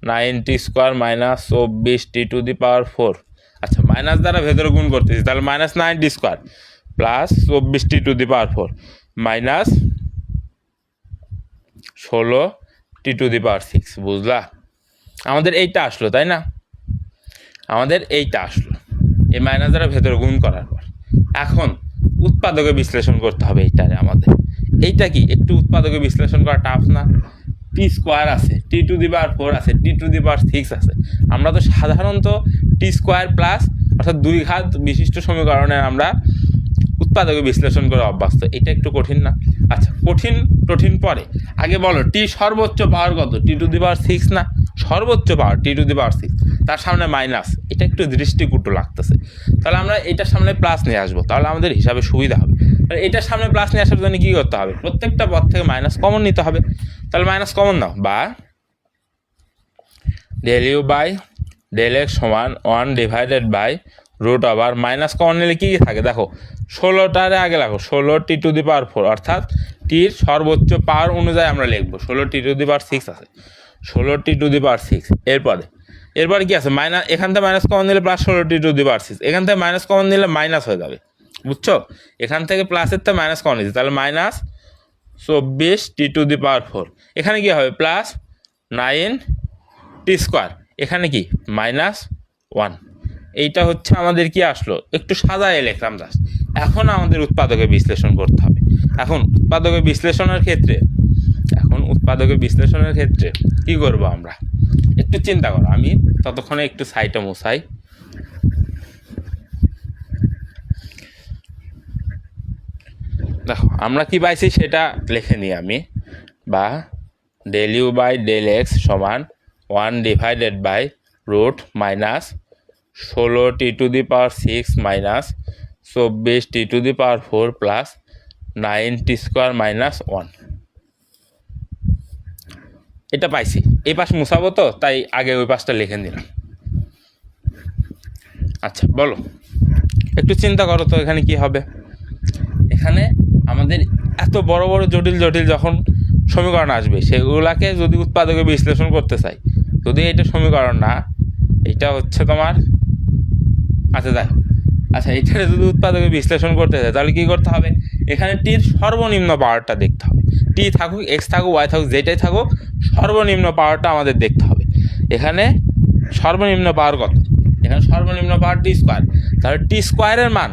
9t² মাইনাস 24t⁴। আচ্ছা মাইনাস দ্বারা ভেতরে গুণ করতেছি, তাহলে -9t² plus 24t⁴ minus 16t⁶। বুঝলা? আমাদের এইটা আসলো, তাই না? আমাদের এইটা আসলো এই মাইনাস দ্বারা ভেতরে গুণ করার পর। এখন উৎপাদকে বিশ্লেষণ করতে হবে এইটারে আমাদের। এইটা কি একটু উৎপাদকে বিশ্লেষণ করা টাফ না? টি স্কোয়ার আছে, টি টু দি পাওয়ার 4 আছে, টি টু দি পাওয়ার 6 আছে। আমরা তো সাধারণত টি স্কোয়ার প্লাস অর্থাৎ 2 ঘাত বিশিষ্ট সমীকরণে আমরা উৎপাদকে বিশ্লেষণ করে অভ্যস্ত। এটা একটু কঠিন না? আচ্ছা, কঠিন পরে, আগে বলো টি সর্বোচ্চ পাওয়ার কত? টি টু দি পাওয়ার 6 না? সর্বোচ্চ পাওয়ার টি টু দি পাওয়ার 6, তার সামনে মাইনাস, এটা একটু দৃষ্টিকটু লাগতেছে। তাহলে আমরা এটার সামনে প্লাস নিয়ে আসবো, তাহলে আমাদের হিসাবে সুবিধা হবে। তাহলে এটার সামনে প্লাস নিয়ে আসার জন্য কী করতে হবে? প্রত্যেকটা পদ থেকে মাইনাস কমন নিতে হবে। তাহলে মাইনাস কমন নাও, বা del u by del x সমান 1 divided by root over, minus common নিলে কী কী থাকে দেখো, 16টারে আগে লাগো 16 টি টু দি পাওয়ার 4, অর্থাৎ টির সর্বোচ্চ পাওয়ার অনুযায়ী আমরা লিখবো 16 টি টু দি পাওয়ার 6 আছে, 16 টি টু দি পাওয়ার 6। এরপরে কি আছে? মাইনাস, এখান থেকে মাইনাস কমন নিলে plus 16 t to the power 6, এখান থেকে মাইনাস কমন নিলে মাইনাস হয়ে যাবে, বুঝছো? এখান থেকে প্লাসের থেকে মাইনাস কমন নিচ্ছে, তাহলে minus 24 t to the power 4। এখানে কি হবে? প্লাস 9 টি স্কোয়ার, এখানে কি মাইনাস 1। এইটা হচ্ছে আমাদের কি আসলো, একটু সাজায় লিখলাম জাস্ট। এখন আমাদের উৎপাদকে বিশ্লেষণ করতে হবে। এখন উৎপাদকে বিশ্লেষণের ক্ষেত্রে কি করব আমরা? একটু চিন্তা করো, আমি ততক্ষণে একটু সাইটে মুছাই। দেখো আমরা কি পাইছি সেটা লিখে নিই আমি, বা del u by del x সমান 1 divided by root minus 16 t to the power 6 minus 24 t to the power 4 plus 9 t square minus 1। এটা পাইছি, এই পাশ মুছাবো তো, তাই আগে ওই পাশটা লিখে নিলাম। আচ্ছা বলো, একটু চিন্তা করো তো এখানে কি হবে। এখানে আমাদের এত বড় বড় জটিল যখন সমীকরণ আসবে, সেগুলাকে যদি উৎপাদকে বিশ্লেষণ করতে চাই, যদি এটা সমীকরণ না, এটা হচ্ছে তোমার, আচ্ছা এইটা যদি উৎপাদকে বিশ্লেষণ করতে চাই, তাহলে কী করতে হবে? এখানে টির সর্বনিম্ন পাওয়ারটা দেখতে হবে। টি থাকুক, এক্স থাকুক, ওয়াই থাকুক, যেটাই থাকুক, সর্বনিম্ন পাওয়ারটা আমাদের দেখতে হবে। এখানে সর্বনিম্ন পাওয়ার কত? এখানে সর্বনিম্ন পাওয়ার টি স্কোয়ার, তাহলে টি স্কোয়ারের মান,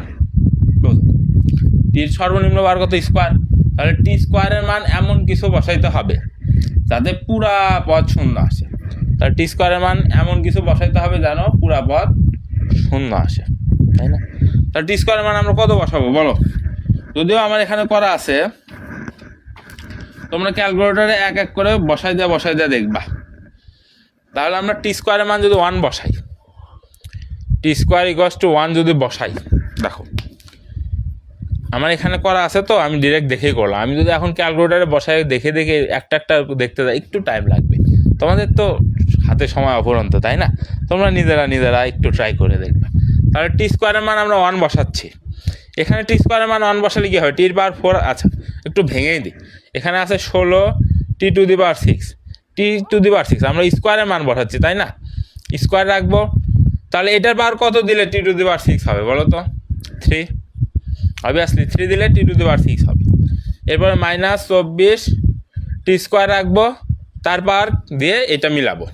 টির সর্বনিম্ন পাওয়ার কত? স্কোয়ার। তাহলে টি স্কোয়ারের মান এমন কিছু বসাইতে হবে যাতে পুরা পদ শূন্য আসে। তাহলে টি স্কোয়ারের মান এমন কিছু বসাইতে হবে যেন পুরা পদ শূন্য আসে, তাই না? তাহলে টি স্কোয়ারের মান আমরা কত বসাবো বলো? যদিও আমার এখানে করা আছে, তোমরা ক্যালকুলেটরে এক এক করে বসাই দেওয়া দেখবা। তাহলে আমরা টি স্কোয়ারের মান যদি 1 বসাই, টি স্কোয়ার ইকুয়ালস টু 1 যদি বসাই, দেখো আমার এখানে করা আছে তো, আমি ডিরেক্ট দেখেই করলাম। আমি যদি এখন ক্যালকুলেটারে বসাই দেখে একটা দেখতে যাই, একটু টাইম লাগবে। তোমাদের তো হাতে সময় অপরন্ত, তাই না? তোমরা নিজেরা একটু ট্রাই করে দেখবে। তাহলে টি স্কোয়ারের মান আমরা 1 বসাচ্ছি। এখানে টি স্কোয়ারের মান 1 বসালে কী হয়? টির পাওয়ার 4, আচ্ছা একটু ভেঙেই দিই। এখানে আছে 16 t to the power 6, T to the power 6, আমরা স্কোয়ারের মান বসাচ্ছি, তাই না? স্কোয়ার রাখবো, তাহলে এটার পাওয়ার কত দিলে টি টু দি পাওয়ার 6 হবে বলো তো? 3, অবভিয়াসলি 3 দিলে টি টু দি পাওয়ার 6 হবে। এরপরে মাইনাস 24 টি স্কোয়ার রাখবো, তার পাওয়ার দিয়ে এটা মিলাবো।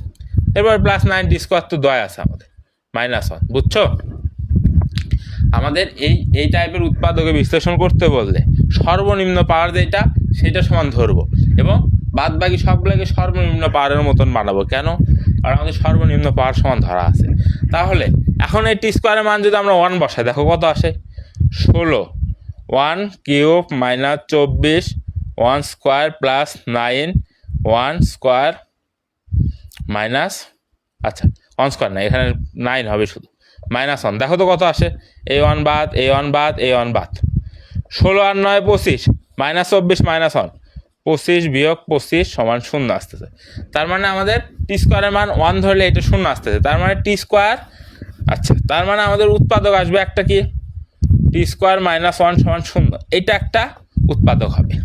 এরপর প্লাস 9 টি স্কোয়ার, তো 2 আছে আমাদের, -1, বুঝছো? আমাদের এই টাইপের উৎপাদকে বিশ্লেষণ করতে বললে সর্বনিম্ন পাওয়ার যেটা, সেটা সমান ধরবো এবং বাদ বাকি সবগুলোকে সর্বনিম্ন পাওয়ারের মতন বানাবো। কেন? কারণ আমাদের সর্বনিম্ন পাওয়ার সমান ধরা আছে। তাহলে এখন এই টি স্কোয়ারের মান যদি আমরা 1 বসাই, দেখো কত আসে? 16 1 cube minus 24 1 square plus 9 1 square minus, আচ্ছা 1 স্কোয়ার না, এখানে 9 হবে শুধু, -1। দেখো তো কত আসে? এই 1 বাদ, এই 1 বাদ, এই 1 বাদ, 16 আর 9 25, -24 -1, 25 বিয়োগ 25 সমান 0 আসতেছে। তার মানে আমাদের টি স্কোয়ারের মান 1 ধরলে এটা 0 আসতেছে, তার মানে টি স্কোয়ার, আচ্ছা তার মানে আমাদের উৎপাদক আসবে একটা কি? টি স্কোয়ার -1 সমান 0, এইটা একটা উৎপাদক হবে।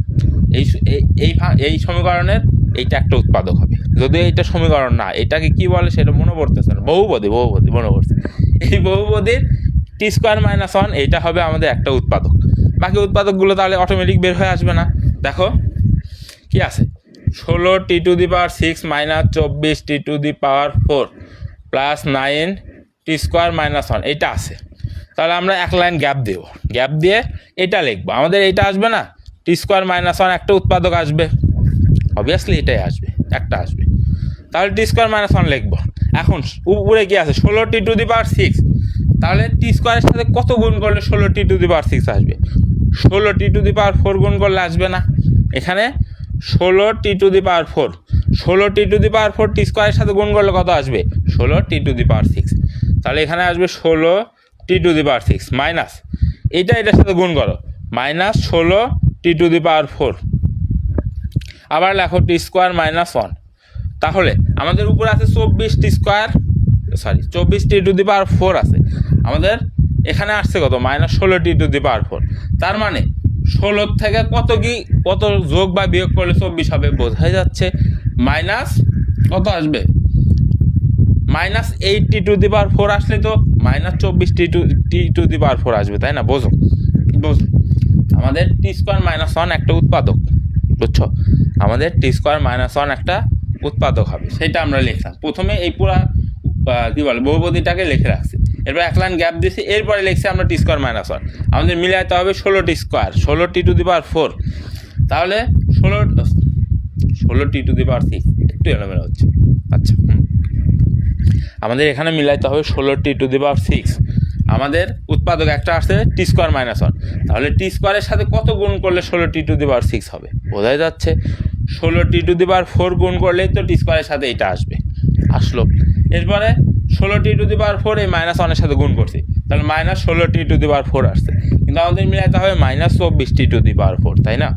এই সমীকরণের এইটা একটা উৎপাদক হবে। যদি এইটা সমীকরণ না, এটাকে কি বলে সেটা মনে পড়তেছে না, বহুপদী মনে পড়ছে। এই বহুপদীর টি স্কোয়ার -1 এইটা হবে আমাদের একটা উৎপাদক। বাকি উৎপাদকগুলো তাহলে অটোমেটিক বের হয়ে আসবে না। দেখো কি আছে? 16 t to the power 6 minus 24 t to the power 4 plus 9 t square -1, এইটা আছে। তাহলে আমরা এক লাইন গ্যাপ দেব, গ্যাপ দিয়ে এটা লিখবো, আমাদের এইটা আসবে না, টি স্কোয়ার মাইনাস ওয়ান একটা উৎপাদক আসবে, অবভিয়াসলি এটাই আসবে, একটা আসবে। তাহলে টি স্কোয়ার মাইনাস ওয়ান লিখবো। এখন উপরে কি আছে 16t⁶, তাহলে টি স্কোয়ারের সাথে কত গুণ করলে 16t⁶ আসবে? 16t⁴ গুণ করলে আসবে না, এখানে 16t⁴, 16t⁴ টি স্কোয়ারের সাথে গুণ করলে কত আসবে? 16t⁶। তাহলে এখানে আসবে 16t⁶ মাইনাস এটার সাথে গুণ করো, মাইনাস 16t⁴। আবার লেখো টি স্কোয়ার মাইনাস ওয়ান। তাহলে আমাদের উপরে আছে 24t⁴ আছে, আমাদের এখানে আসছে কত? Minus 16t⁴। তার মানে 16 থেকে কত যোগ বা বিয়োগ করলে 24 হবে? বোঝাই যাচ্ছে মাইনাস কত আসবে? মাইনাস 8t⁴ আসলে তো মাইনাস 24t⁴ আসবে, তাই না? বোঝো আমাদের টি স্কোয়ার মাইনাস ওয়ান একটা উৎপাদক, বুঝছো? আমাদের টি স্কোয়ার মাইনাস ওয়ান একটা উৎপাদক হবে, সেটা আমরা লিখলাম। প্রথমে এই পুরা কি বলে বহুপদীটাকে লিখে রাখছি, এরপর এক লাইন গ্যাপ দিয়েছি, এরপরে লিখছি আমরা টি স্কোয়ার মাইনাস ওয়ান। আমাদের মিলাইতে হবে 16t², তাহলে 16t⁶, একটু এলোমেলো হচ্ছে। আচ্ছা, আমাদের এখানে মিলাইতে হবে 16t⁶। আমাদের উৎপাদক একটা আসছে টি স্কোয়ার মাইনাস ওয়ান, তাহলে টি স্কোয়ারের সাথে কত গুণ করলে 16t⁶ হবে? বোঝাই যাচ্ছে 16t⁴ গুণ করলেই তো টি স্কোয়ারের সাথে এটা আসবে, আসলো। এরপরে 16t⁴ এই মাইনাস ওয়ানের সাথে গুণ করছি, তাহলে মাইনাস 16t⁴ আসছে, কিন্তু আমাদের মিলাইতে হবে মাইনাস 24t⁴, তাই না?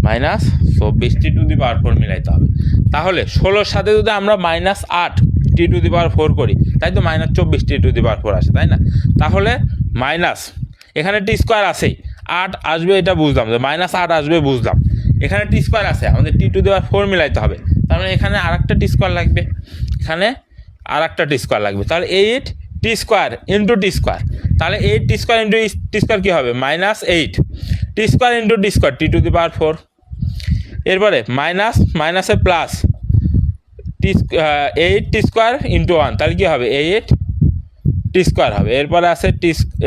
মাইনাস 24t⁴ মিলাইতে হবে। তাহলে 16-র সাথে যদি আমরা মাইনাস 8t⁴ করি, তাই তো মাইনাস 24t⁴ আসে, তাই না? তাহলে মাইনাস এখানে টি স্কোয়ার আছেই, 8 আসবে এটা বুঝলাম, যে মাইনাস 8 আসবে বুঝলাম। এখানে টি স্কোয়ার আছে, আমাদের t⁴ মিলাইতে হবে, তার মানে এখানে আরেকটা টি স্কোয়ার লাগবে, এখানে আরেকটা টি স্কোয়ার লাগবে। তাহলে 8t² ইন্টু টি স্কোয়ার, তাহলে 8t² ইন্টু টি স্কোয়ার কী হবে? Minus 8t² into T square t⁴। এরপরে মাইনাসে প্লাস 8t² ইন্টু 1, তাহলে কী হবে? 8t² হবে। এরপরে আছে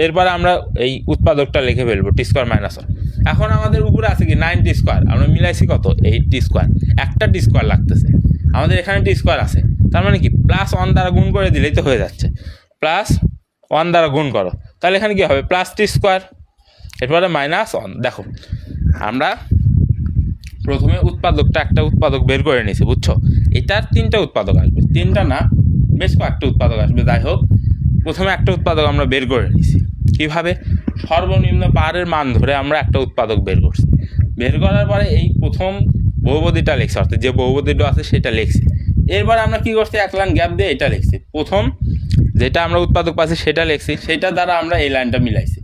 এরপরে আমরা এই উৎপাদকটা লিখে ফেলবো টি স্কোয়ার মাইনাস 1। এখন আমাদের উপরে আছে কি 9t², আমরা মিলাইছি কত? 8t², একটা টি স্কোয়ার লাগতেছে, আমাদের এখানে টি স্কোয়ার আছে, তার মানে কি প্লাস 1 দ্বারা গুণ করে দিলেই তো হয়ে যাচ্ছে, প্লাস 1 দ্বারা গুণ করো, তাহলে এখানে কী হবে? Plus t²। এরপরে মাইনাস 1। দেখো আমরা প্রথমে একটা উৎপাদক বের করে নিয়েছি, বুঝছো? এটার 3টা উৎপাদক আসবে, 3টা না, বেশ কয়েকটা উৎপাদক আসবে। যাই হোক, প্রথমে একটা উৎপাদক আমরা বের করে নিয়েছি। কীভাবে? সর্বনিম্ন পাহাড়ের মান ধরে আমরা একটা উৎপাদক বের করছি। বের করার পরে এই প্রথম বহুপদীটা লিখছি, অর্থাৎ যে বহুপদীটা আছে সেটা লিখছি। এরপর আমরা কী করছি? এক লাইন গ্যাপ দিয়ে এটা লিখছি। প্রথম যেটা আমরা উৎপাদক পাচ্ছি সেটা লিখছি, সেটা দ্বারা আমরা এই লাইনটা মিলাইছি।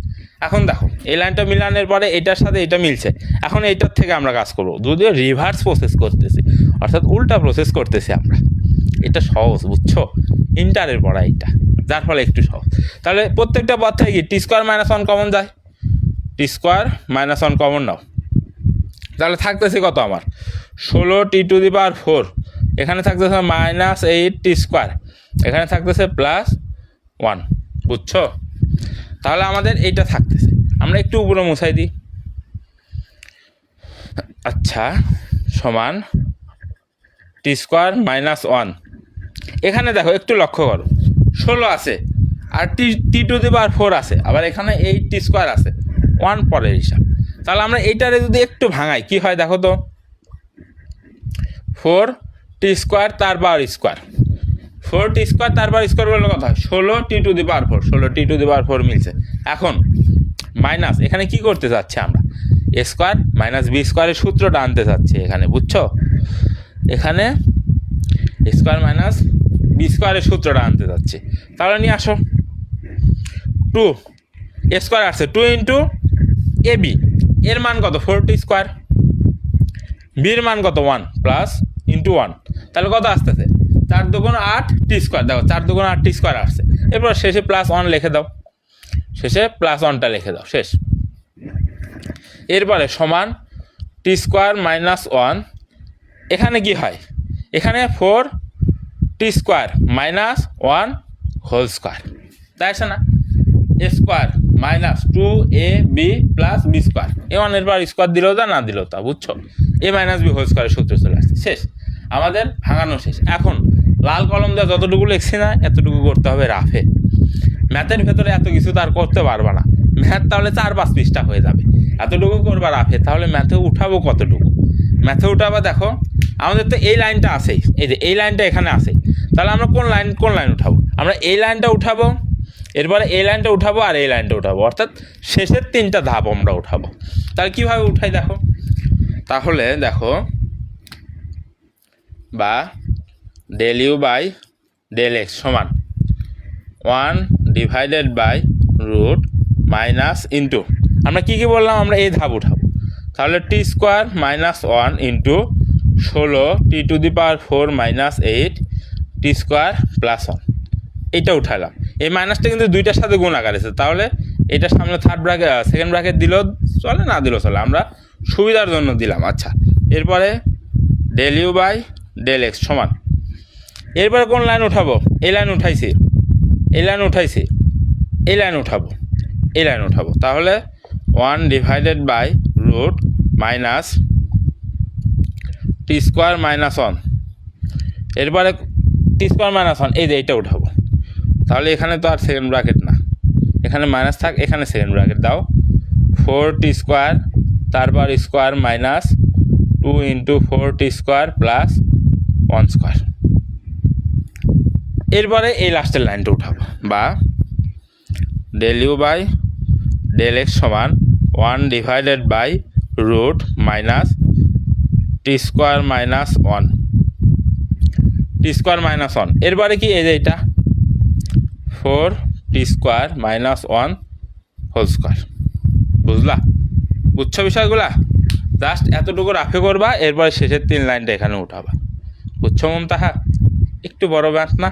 এখন দেখো এই লাইনটা মিলানোর পরে এটার সাথে এটা মিলছে, এখন এইটার থেকে আমরা কাজ করব, যদিও রিভার্স প্রসেস করতেছি, অর্থাৎ উল্টা প্রসেস করতেছি আমরা। এটা সহজ, বুঝছো? ইন্টারের পড়া এটা, যার ফলে একটু সহজ। তাহলে প্রত্যেকটা পদ থেকে কি t² মাইনাস 1 কমন যায়? t² মাইনাস 1 কমন নাও, তাহলে থাকতেছে কত? আমার 16t⁴, এখানে থাকতেছে মাইনাস 8t², এখানে থাকতেছে প্লাস 1, বুঝছো? তাহলে আমাদের এইটা থাকতেছে, আমরা একটু উপরে মুছাই দিই। আচ্ছা, সমান t² মাইনাস 1। এখানে দেখো একটু লক্ষ্য করো, 16 আছে আর t⁴ আছে, আবার এখানে 8t² আছে, 1 পরের হিসাব। তাহলে আমরা এইটারে যদি একটু ভাঙাই কি হয় দেখো তো? 4t² তার পাওয়ার স্কোয়ার, 4t² তার পাওয়ার স্কোয়ার করলে কথা হয় 16t⁴, 16t⁴ মিলছে। এখন মাইনাস এখানে কি করতে চাচ্ছি আমরা? a² মাইনাস b² সূত্রটা আনতে চাচ্ছি এখানে, বুঝছো? এখানে a² মাইনাস b² সূত্রটা আনতে চাচ্ছি, তাহলে নিয়ে আসো। 2 a² আসছে, 2 ইন্টু ab, এর মান কত? 4t², বির মান কত? 1 প্লাস ইন্টু 1, তাহলে কত আসতেছে? 4 দুগুণ 8t², দেখো 4 দুগুণ 8t² আসছে। এরপর শেষে প্লাস 1 লিখে দাও, শেষে প্লাস 1টা লিখে দাও, শেষ। এরপরে সমান t² মাইনাস 1, এখানে কি হয়? এখানে 4t² মাইনাস 1 হোল স্কোয়ার, তাই আছে না? a² minus 2ab plus b square, a ওয়ানের পর স্কোয়ার দিলেও তা না দিলেও তা, বুঝছো? এ মাইনাস বি হোল স্কোয়ারের সূত্র চলে আসছে, শেষ, আমাদের ভাঙানো শেষ। এখন লাল কলম দিয়ে যতটুকু লিখছি না এতটুকু করতে হবে রাফে। ম্যাথের ভেতরে এত কিছু তার করতে পারবা না, ম্যাথ তাহলে 4-5 পৃষ্ঠা হয়ে যাবে। এতটুকু করবা রাফে, তাহলে ম্যাথে উঠাবো কতটুকু? ম্যাথে উঠাবা, দেখো আমাদের তো এই লাইনটা আছেই, এই যে এই লাইনটা এখানে আছেই, তাহলে আমরা কোন লাইন উঠাবো? আমরা এই লাইনটা উঠাবো, এরপরে এই লাইনটা উঠাবো, আর এই লাইনটা উঠাবো, অর্থাৎ শেষের 3টা ধাপ আমরা উঠাবো। তাহলে কীভাবে উঠাই দেখো, তাহলে দেখো বা del u by del x সমান 1 divided by root minus into, আমরা কী কী বললাম, আমরা এই ধাপ উঠাবো, তাহলে t square minus 1 into 16 t to the power 4 minus 8 t square plus 1, এইটা উঠালাম। এই মাইনাসটা কিন্তু দুইটার সাথে গুণ আকার আছে, তাহলে এটা সামনে সেকেন্ড ব্র্যাকেট দিলেও চলে, না দিলেও চলে, আমরা সুবিধার জন্য দিলাম। আচ্ছা, এরপরে del u by del x সমান, এরপরে কোন লাইন উঠাবো? এই লাইন উঠাইছি, এই লাইন উঠাইছি, এই লাইন উঠাবো, এই লাইন উঠাবো, তাহলে 1 divided by root minus t square minus 1, এরপরে টি স্কোয়ার মাইনাস 1, এই যে এইটা উঠাবো, তাহলে এখানে তো আর সেকেন্ড ব্র্যাকেট না, এখানে মাইনাস থাক, এখানে সেকেন্ড ব্র্যাকেট দাও, 4 টি স্কোয়ার, তারপর square minus 2 into 4 t square plus 1 square. এরপরে এই লাস্টের লাইনটা উঠাবো, বা del u by del x সমান 1 divided by root minus t square minus 1, t square minus 1, এরপরে কি, এই যে এটা 4 t square minus 1 whole square. বুঝলা? বুঝছো বিষয়গুলা? জাস্ট এতটুকু রাফে করবা, এরপরে শেষের 3 লাইনটা এখানে উঠাবা। বুঝছো মুমতাহা? একটু বড় ম্যাথ না,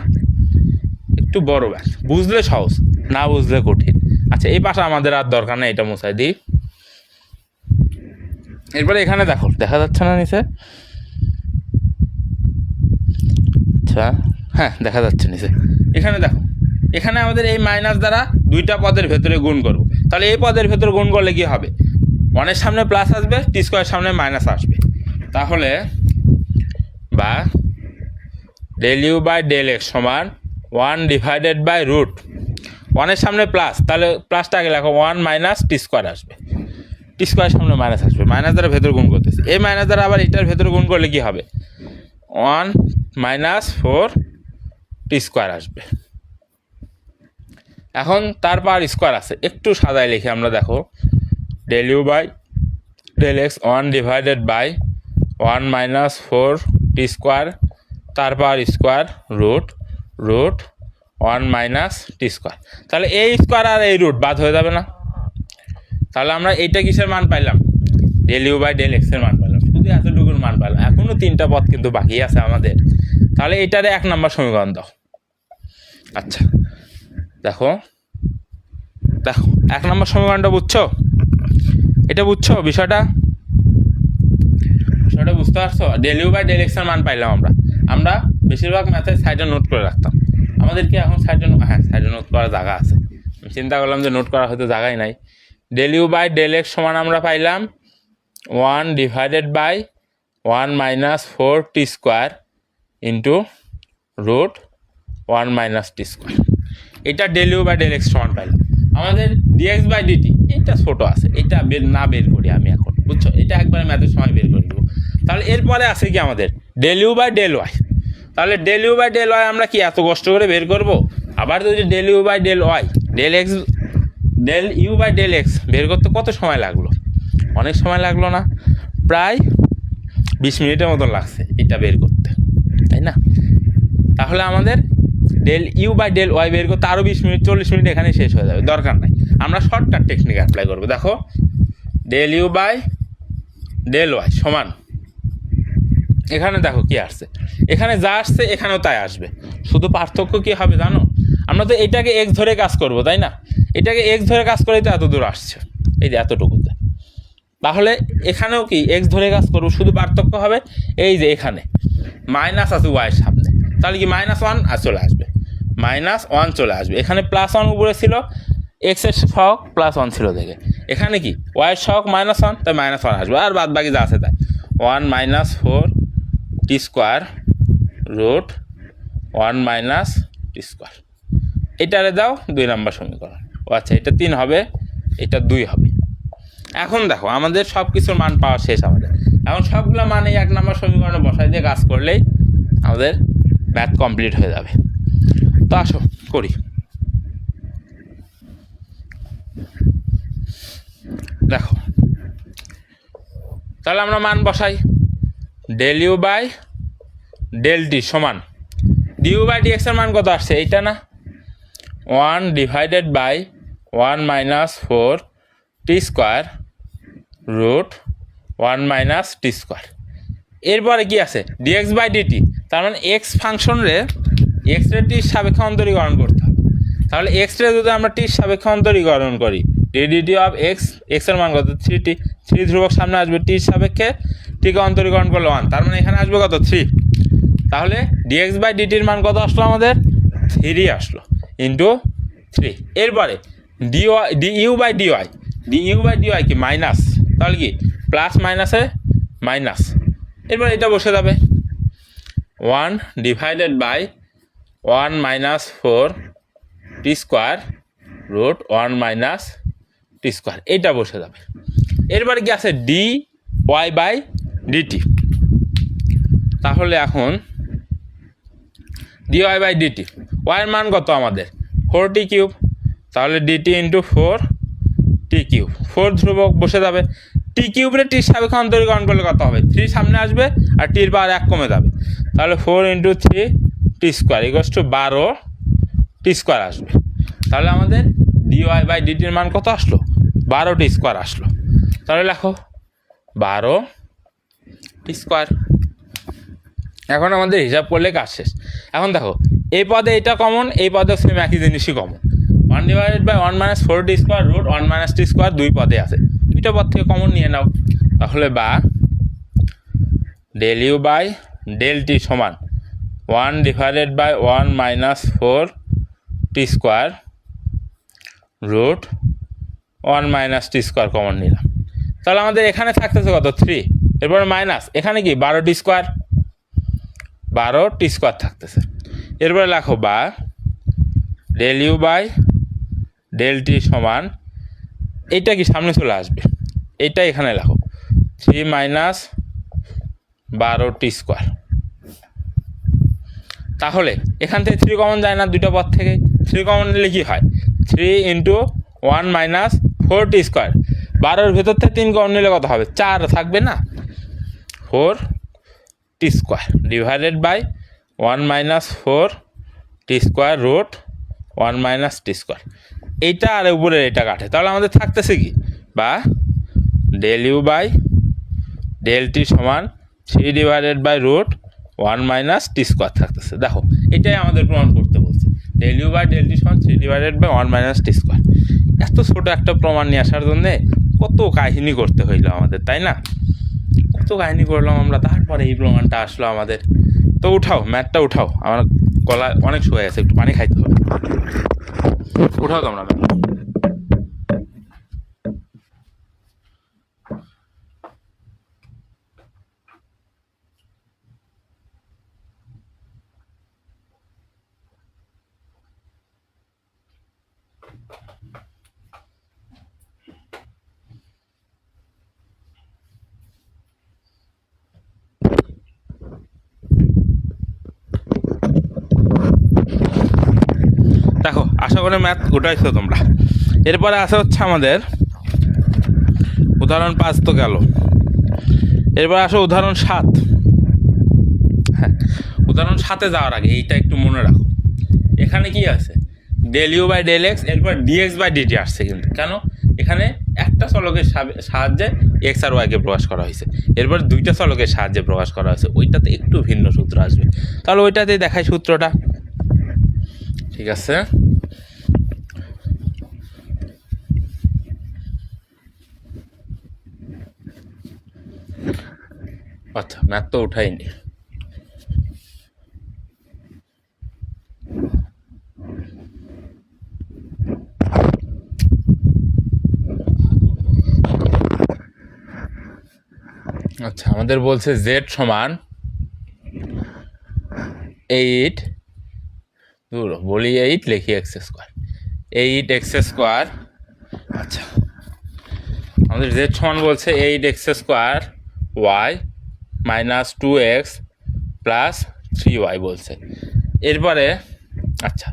একটু বড় ম্যাথ, বুঝলে সহজ, না বুঝলে কঠিন। আচ্ছা, এই পাশে আমাদের আর দরকার নেই, এটা মুছাই দিই। এরপরে এখানে দেখো, দেখা যাচ্ছে না নিচে? আচ্ছা, হ্যাঁ দেখা যাচ্ছে নিচে। এখানে দেখো, এখানে আমাদের এই মাইনাস দ্বারা 2টা পদের ভেতরে গুণ করবো, তাহলে এই পদের ভেতরে গুণ করলে কি হবে? 1-এর সামনে প্লাস আসবে, টি স্কোয়ারের সামনে মাইনাস আসবে, তাহলে বা del u by del x সমান 1 ডিভাইডেড বাই রুট, 1-এর সামনে প্লাস, তাহলে প্লাসটা আগে লেখো, 1 মাইনাস টি স্কোয়ার আসবে, টি স্কোয়ারের সামনে মাইনাস আসবে, মাইনাস দ্বারা ভেতরে গুণ করতেছে, এই মাইনাস দ্বারা আবার এটার ভেতরে গুণ করলে কি হবে? 1 মাইনাস 4 টি স্কোয়ার আসবে। এখন তারপর স্কোয়ার আছে, একটু সাদায় লিখে আমরা, দেখো del u by del x 1 divided by 1 minus 4 t square, তারপর square root 1 minus t square, তাহলে এই স্কোয়ার আর এই রুট বাদ হয়ে যাবে না? তাহলে আমরা এইটা কিসের মান পাইলাম? ডেল ইউ বাই ডেল এক্সের মান পাইলাম, শুধু এতটুকুর মান পাইলাম। এখনও 3টা পদ কিন্তু বাকি আছে আমাদের, তাহলে এটারে 1 নম্বর সমীকরণ দাও। আচ্ছা দেখো, 1 নম্বর সমীকরণটা বুঝছো? এটা বুঝছো বিষয়টা বুঝতে পারছো? ডেল ইউ বাই ডেল এক্সের মান পাইলাম আমরা বেশিরভাগ ম্যাথে সাইডে নোট করে রাখতাম, আমাদের কি এখন সাইডে নোট করার জায়গা আছে? আমি চিন্তা করলাম যে নোট করা হয়তো জায়গায় নাই। Del u by del x সমান আমরা পাইলাম 1 divided by 1 minus 4 t square into root 1 minus t square, এটা del u by del x সমান পাইলাম। আমাদের ডিএক্স বাই ডিটি এইটা ছোটো আছে, এটা বের করি আমি এখন, বুঝছো? এটা একবারে ম্যাথের সময় বের করে দেবো। তাহলে এরপরে আছে কি আমাদের del u by del y, তাহলে del u by del y আমরা কি এত কষ্ট করে বের করব? আবার যদি del u by del y del u by del x বের করতে কত সময় লাগলো? অনেক সময় লাগলো না? প্রায় 20 মিনিটের মতন লাগছে এটা বের করতে, তাই না? তাহলে আমাদের del u by del y বের করতে আরও 20 মিনিট 40 মিনিট এখানে শেষ হয়ে যাবে, দরকার নাই। আমরা শর্টকাট টেকনিক অ্যাপ্লাই করবো। দেখো del u by del y সমান, এখানে দেখো কি আসছে, এখানে যা আসছে এখানেও তাই আসবে, শুধু পার্থক্য কি হবে জানো? আমরা তো এটাকে এক্স ধরে কাজ করব, তাই না? এটাকে এক্স ধরে কাজ করেই তো এত দূর আসছে, এই যে এতটুকুতে। তাহলে এখানেও কি এক্স ধরে কাজ করবো, শুধু পার্থক্য হবে এই যে এখানে মাইনাস আছে ওয়াইয়ের সামনে, তাহলে কি -1 আর চলে আসবে, -1 চলে আসবে। এখানে +1 উপরে ছিল, এক্স এর সহগ +1 ছিল দেখে, এখানে কি ওয়াই এর সহগ -1, তাই -1 আসবে, আর বাদ বাকি যা আছে তাই 1 - 4t² √ 1 - t²। এটারে দাও 2 নম্বর সমীকরণ। ও আচ্ছা, এটা 3 হবে, এটা 2 হবে। এখন দেখো আমাদের সব কিছুর মান পাওয়া শেষ আমাদের, এখন সবগুলো মান এই 1 নম্বর সমীকরণে বসাই দিয়ে কাজ করলেই আমাদের ম্যাথ কমপ্লিট হয়ে যাবে। তো আসো করি। দেখো তাহলে আমরা মান বসাই, ∂u/∂t সমান du/dx এর মান কত আসছে, এইটা না, 1 / 1 - 4t² √ 1 - t²। এরপরে কি আছে dx/dt, তার মানে এক্স ফাংশন রে এক্স রে টির সাপেক্ষে অন্তরীকরণ করতে হবে। তাহলে এক্স রে যদি আমরা টির সাপেক্ষে অন্তরীকরণ করি, ddt অফ এক্স, এক্স এর মান কত 3t, 3 ধ্রুবক সামনে আসবে, টির সাপেক্ষে টিকে অন্তরীকরণ করলে 1, তার মানে এখানে আসবে কত 3। তাহলে dx/dt এর মান কত আসলো আমাদের 3 আসলো ইন্টু 3। এরপরে du/dy কি মাইনাস, তাহলে কি প্লাস মাইনাসে মাইনাস, এরপর এটা বসে যাবে 1 / 1 - 4t² √ 1 - t², এটা বসে যাবে। এরপরে কি আছে dy/dt, তাহলে এখন dy/dt y এর মান কত আমাদের 4t³, তাহলে dt × 4t³, 4 ধ্রুবক বসে যাবে, t³ রে টির সাপেক্ষে অন্তরীকরণ করলে কত হবে, 3 সামনে আসবে আর টির পাওয়ার 1 কমে যাবে, তাহলে 4 × 3t² = 12t² আসবে। তাহলে আমাদের dy/dt এর মান কত আসলো 12t² আসলো। তাহলে লেখো 12t²। এখন আমাদের হিসাব করলে কাজ শেষ। এখন দেখো এই পদে এটা কমন, এই পদে সেম একই জিনিসই কমন, 1 / 1 - 4t² √ 1 - t², দুই পদে আছে, দুইটা পদ থেকে কমন নিয়ে নাও। তাহলে বা ∂u/∂t সমান 1 / 1 - 4t² √ 1 - t² কমন নিলাম। তাহলে আমাদের এখানে থাকতেছে কত 3, এরপরে মাইনাস, এখানে কি 12t² থাকতেছে। এরপরে লেখো বা ∂u/∂t সমান, এইটা কি সামনে চলে আসবে, এইটা এখানে লেখো 3 - 12t²। তাহলে এখান থেকে 3 কমন যায় না, দুটো পদ থেকে 3 কমন নিলে কি হয় 3 × 1 - 4t², 12-এর ভেতর থেকে 3 কমন নিলে কত হবে 4 থাকবে না, 4t² / 1 - 4t² √ 1 - t²। এইটা আর উপরে এটা কাটে, তাহলে আমাদের থাকতেছে কি বা ∂u/∂t সমান 3 / √ 1 - t² থাকতেছে। দেখো এটাই আমাদের প্রমাণ করতে বলছে, ∂u/∂t সমান 3 / 1 - t²। এত ছোট একটা প্রমাণ নিয়ে আসার জন্য কত কাহিনী করতে হইলো আমাদের, তাই না, কত কাহিনী করলাম আমরা, তারপরে এই প্রমাণটা আসলো আমাদের। তো উঠাও ম্যাথটা উঠাও, আমার গলা অনেক শুয়ে আছে, একটু পানি খাইতে হবে, উঠাও তোমরা। দেখো আশা করে ম্যাথ উঠাইছো তোমরা। এরপরে আসা হচ্ছে আমাদের উদাহরণ 5 তো গেল, এরপর আসো উদাহরণ 7। হ্যাঁ, উদাহরণ 7-এ যাওয়ার আগে এইটা একটু মনে রাখো, এখানে কি আছে ∂u/∂x, এরপর dx/dt আসছে, কিন্তু কেন এখানে একটা চলকের সাহায্যে x আর y কে প্রকাশ করা হয়েছে, এরপর দুইটা চলকের সাহায্যে প্রকাশ করা হয়েছে, ওইটাতে একটু ভিন্ন সূত্র আসবে। তাহলে ওইটাতে দেখাই সূত্রটা, ঠিক আছে। আচ্ছা ম্যাথ তো উঠাইনি, আচ্ছা আমাদের বলছে জেড সমান 8, বলি 8 লিখি এক্স স্কোয়ার, 8x²। আচ্ছা আমাদের জেড সমান বলছে 8x² y -2x + 3y বলছে। এরপরে আচ্ছা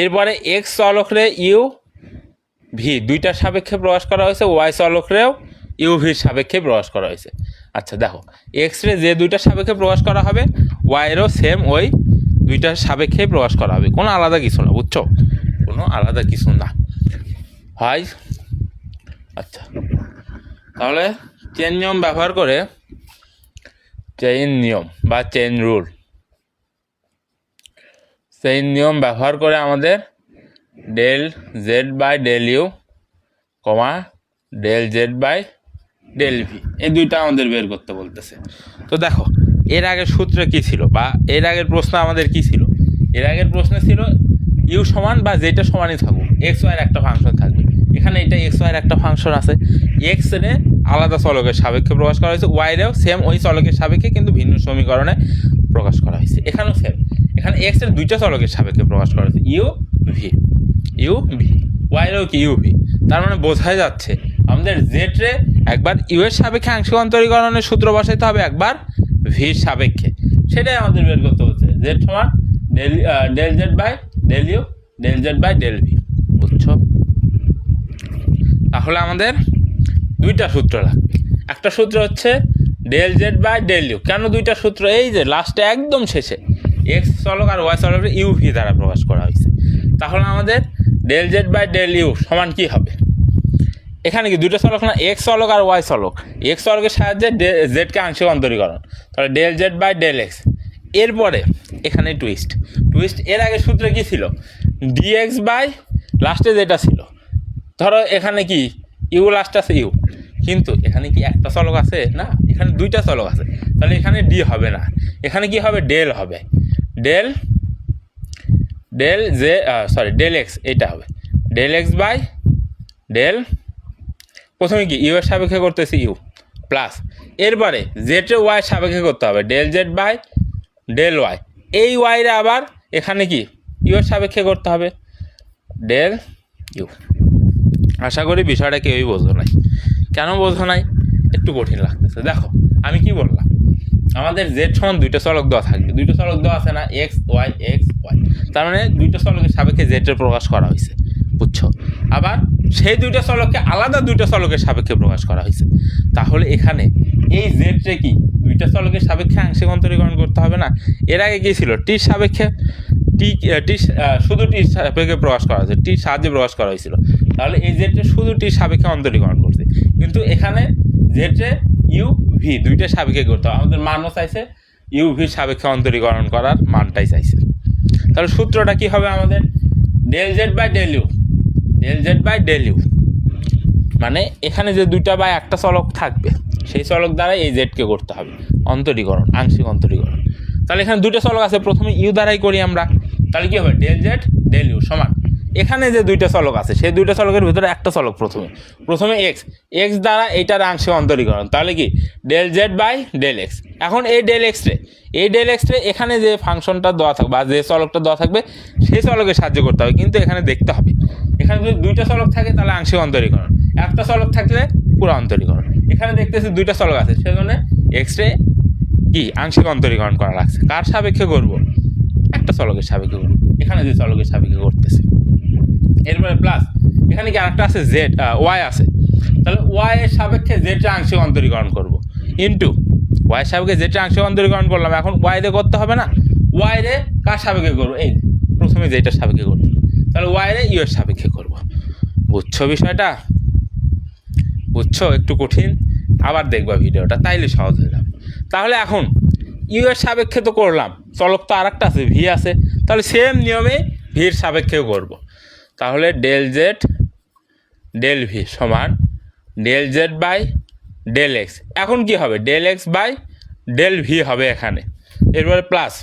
এরপরে এক্স চলকরে ইউ ভি দুইটার সাপেক্ষে প্রকাশ করা হয়েছে, ওয়াই চলকরেও ইউ ভির সাপেক্ষে প্রকাশ করা হয়েছে। আচ্ছা দেখো এক্স রে যে দুইটার সাপেক্ষে প্রকাশ করা হবে ওয়াইয়েরও সেম ওই দুইটার সাপেক্ষে প্রকাশ করা হবে, কোনো আলাদা কিছু না, বুঝছো, কোনো আলাদা কিছু না হয়। আচ্ছা তাহলে চেইন নিয়ম ব্যবহার করে, চেইন নিয়ম বা চেইন রুল, চেইন নিয়ম ব্যবহার করে আমাদের del Z by del u comma del Z by del v এই দুইটা আমাদের বের করতে বলতেছে। তো দেখো এর আগের সূত্র কি ছিল বা এর আগের প্রশ্ন আমাদের কি ছিল, এর আগের প্রশ্ন ছিল ইউ সমান বা যেটা সমানই থাকুক এক্স ওয়াইয়ের একটা ফাংশন থাকবে। এখানে এটা এক্স ওয়াইয়ের একটা ফাংশন আছে, এক্স রে আলাদা চলকের সাপেক্ষে প্রকাশ করা হয়েছে, ওয়াইরেও সেম ওই চলকের সাপেক্ষে কিন্তু ভিন্ন সমীকরণে প্রকাশ করা হয়েছে। এখানেও সেম, এখানে এক্স এর দুইটা চলকের সাপেক্ষে প্রকাশ করা হয়েছে, ইউ ভি, ইউ ভি, ওয়াইরেও কি ইউ ভি। তার মানে বোঝাই যাচ্ছে আমাদের জেড রে একবার ইউ এর সাপেক্ষে আংশিক অন্তরীকরণের সূত্র বসাইতে হবে, একবার ভির সাপেক্ষে, সেটাই আমাদের বের করতে হচ্ছে। জেড সমান del Z by del you del Z by del V, বুঝছো। তাহলে আমাদের দুইটা সূত্র লাগবে, একটা সূত্র হচ্ছে del Z by del U. কেন দুইটা সূত্র, এই যে লাস্টে একদম শেষে এক্স চলক আর ওয়াই চলকের ইউ ভি দ্বারা প্রকাশ করা হয়েছে। তাহলে আমাদের del Z by del u সমান কি হবে, এখানে কি দুইটা চলক না, এক্স চলক আর ওয়াই চলক, এক্স চলকের সাহায্যে জেডকে আংশিক অন্তরীকরণ, তাহলে del Z by del x. এরপরে এখানে টুইস্ট, এর আগে সূত্রে কি ছিল, ডিএক্স বাই লাস্টে যেটা ছিল, ধরো এখানে কি ইউ লাস্ট আছে ইউ, কিন্তু এখানে কি একটা চলক আছে না, এখানে দুইটা চলক আছে, তাহলে এখানে ডি হবে না, এখানে কি হবে ডেল হবে, del del z del x, এটা হবে ডেল এক্স বাই ডেল, প্রথমে কি ইউ এর সাপেক্ষে করতেছি ইউ প্লাস, এরপরে জেড এর ওয়াই সাপেক্ষে করতে হবে del Z by del y, এই ওয়াইরে আবার এখানে কি ইউ এর সাপেক্ষে করতে হবে ডেল ইউ। আশা করি বিষয়টা কেউই বোঝো নাই। কেন বোঝো নাই, একটু কঠিন লাগতেছে। দেখো আমি কি বললাম, আমাদের জেড সমান দুইটা চলক দেওয়া থাকবে, দুইটা চলক দেওয়া আছে না, এক্স ওয়াই, তার মানে দুইটা চলকের সাপেক্ষে জেড এর প্রকাশ করা হয়েছে, বুঝছো। আবার সেই দুইটা চলককে আলাদা দুইটা চলকের সাপেক্ষে প্রকাশ করা হয়েছে। তাহলে এখানে এই জেড রে কি দুইটা চলকের সাপেক্ষে আংশিক অন্তরীকরণ করতে হবে না। এর আগে কি ছিল, টির সাপেক্ষে, শুধু টির সাপেক্ষে প্রকাশ করা হয়েছে, টির সাহায্যে প্রকাশ করা হয়েছিল। তাহলে এই জেডে শুধু টির সাপেক্ষে অন্তরীকরণ করছে, কিন্তু এখানে জেডে ইউ ভি দুইটা সাপেক্ষে করতে হবে। আমাদের মানও চাইছে ইউ ভির সাপেক্ষে অন্তরীকরণ করার মানটাই চাইছে। তাহলে সূত্রটা কি হবে আমাদের, del Z by del you, del Z by del u, মানে এখানে যে দুইটা বা একটা চলক থাকবে সেই চলক দ্বারা এই জেডকে করতে হবে অন্তরীকরণ, আংশিক অন্তরীকরণ। তাহলে এখানে দুইটা চলক আছে, প্রথমে ইউ দ্বারাই করি আমরা, তাহলে কি হবে ডেল জেড ডেল ইউ সমান, এখানে যে দুইটা চলক আছে সেই দুইটা চলকের ভিতরে একটা চলক প্রথমে এক্স দ্বারা এইটার আংশিক অন্তরীকরণ, তাহলে কি del Z by del x. এখন এই ডেল এক্স রে এখানে যে ফাংশনটা দেওয়া থাকবে বা যে চলকটা দেওয়া থাকবে সেই চলকের সাহায্য করতে হবে, কিন্তু এখানে দেখতে হবে এখানে যদি দুইটা চলক থাকে তাহলে আংশিক অন্তরীকরণ, একটা চলক থাকলে পুরো অন্তরীকরণ। এখানে দেখতেছি দুইটা চলক আছে, সেজন্য এক্স রে কি আংশিক অন্তরীকরণ করা লাগছে। কার সাপেক্ষে করব, একটা চলকের সাপেক্ষে করব, এখানে যে চলকের সাপেক্ষে করতেছে। এরপরে প্লাস এখানে কি আরেকটা আছে জেড ওয়াই আছে, তাহলে ওয়াই এর সাপেক্ষে জেডটা আংশিক অন্তরীকরণ করব, ইন্টু ওয়াই এর সাপেক্ষে জেডটা আংশিক অন্তরীকরণ করলাম। এখন ওয়াই রে করতে হবে না, ওয়াই রে কার সাপেক্ষে করবো, এই প্রথমে যেটার সাপেক্ষে করবো, তাহলে ওয়াই রে ইউ এর সাপেক্ষে করব। বুঝছো বিষয়টা, বুঝছো, একটু কঠিন, আবার দেখবা ভিডিওটা তাইলে সহজ হয়ে যাবে। তাহলে এখন ইউ এর সাপেক্ষে তো করলাম, চলক তো আরেকটা আছে ভি আছে, তাহলে সেম নিয়মে ভির সাপেক্ষেও করব। তাহলে ডেল জেড ডেল ভি সমান del Z by del x. এখন কি হবে, del x by del v হবে এখানে। এরপরে plus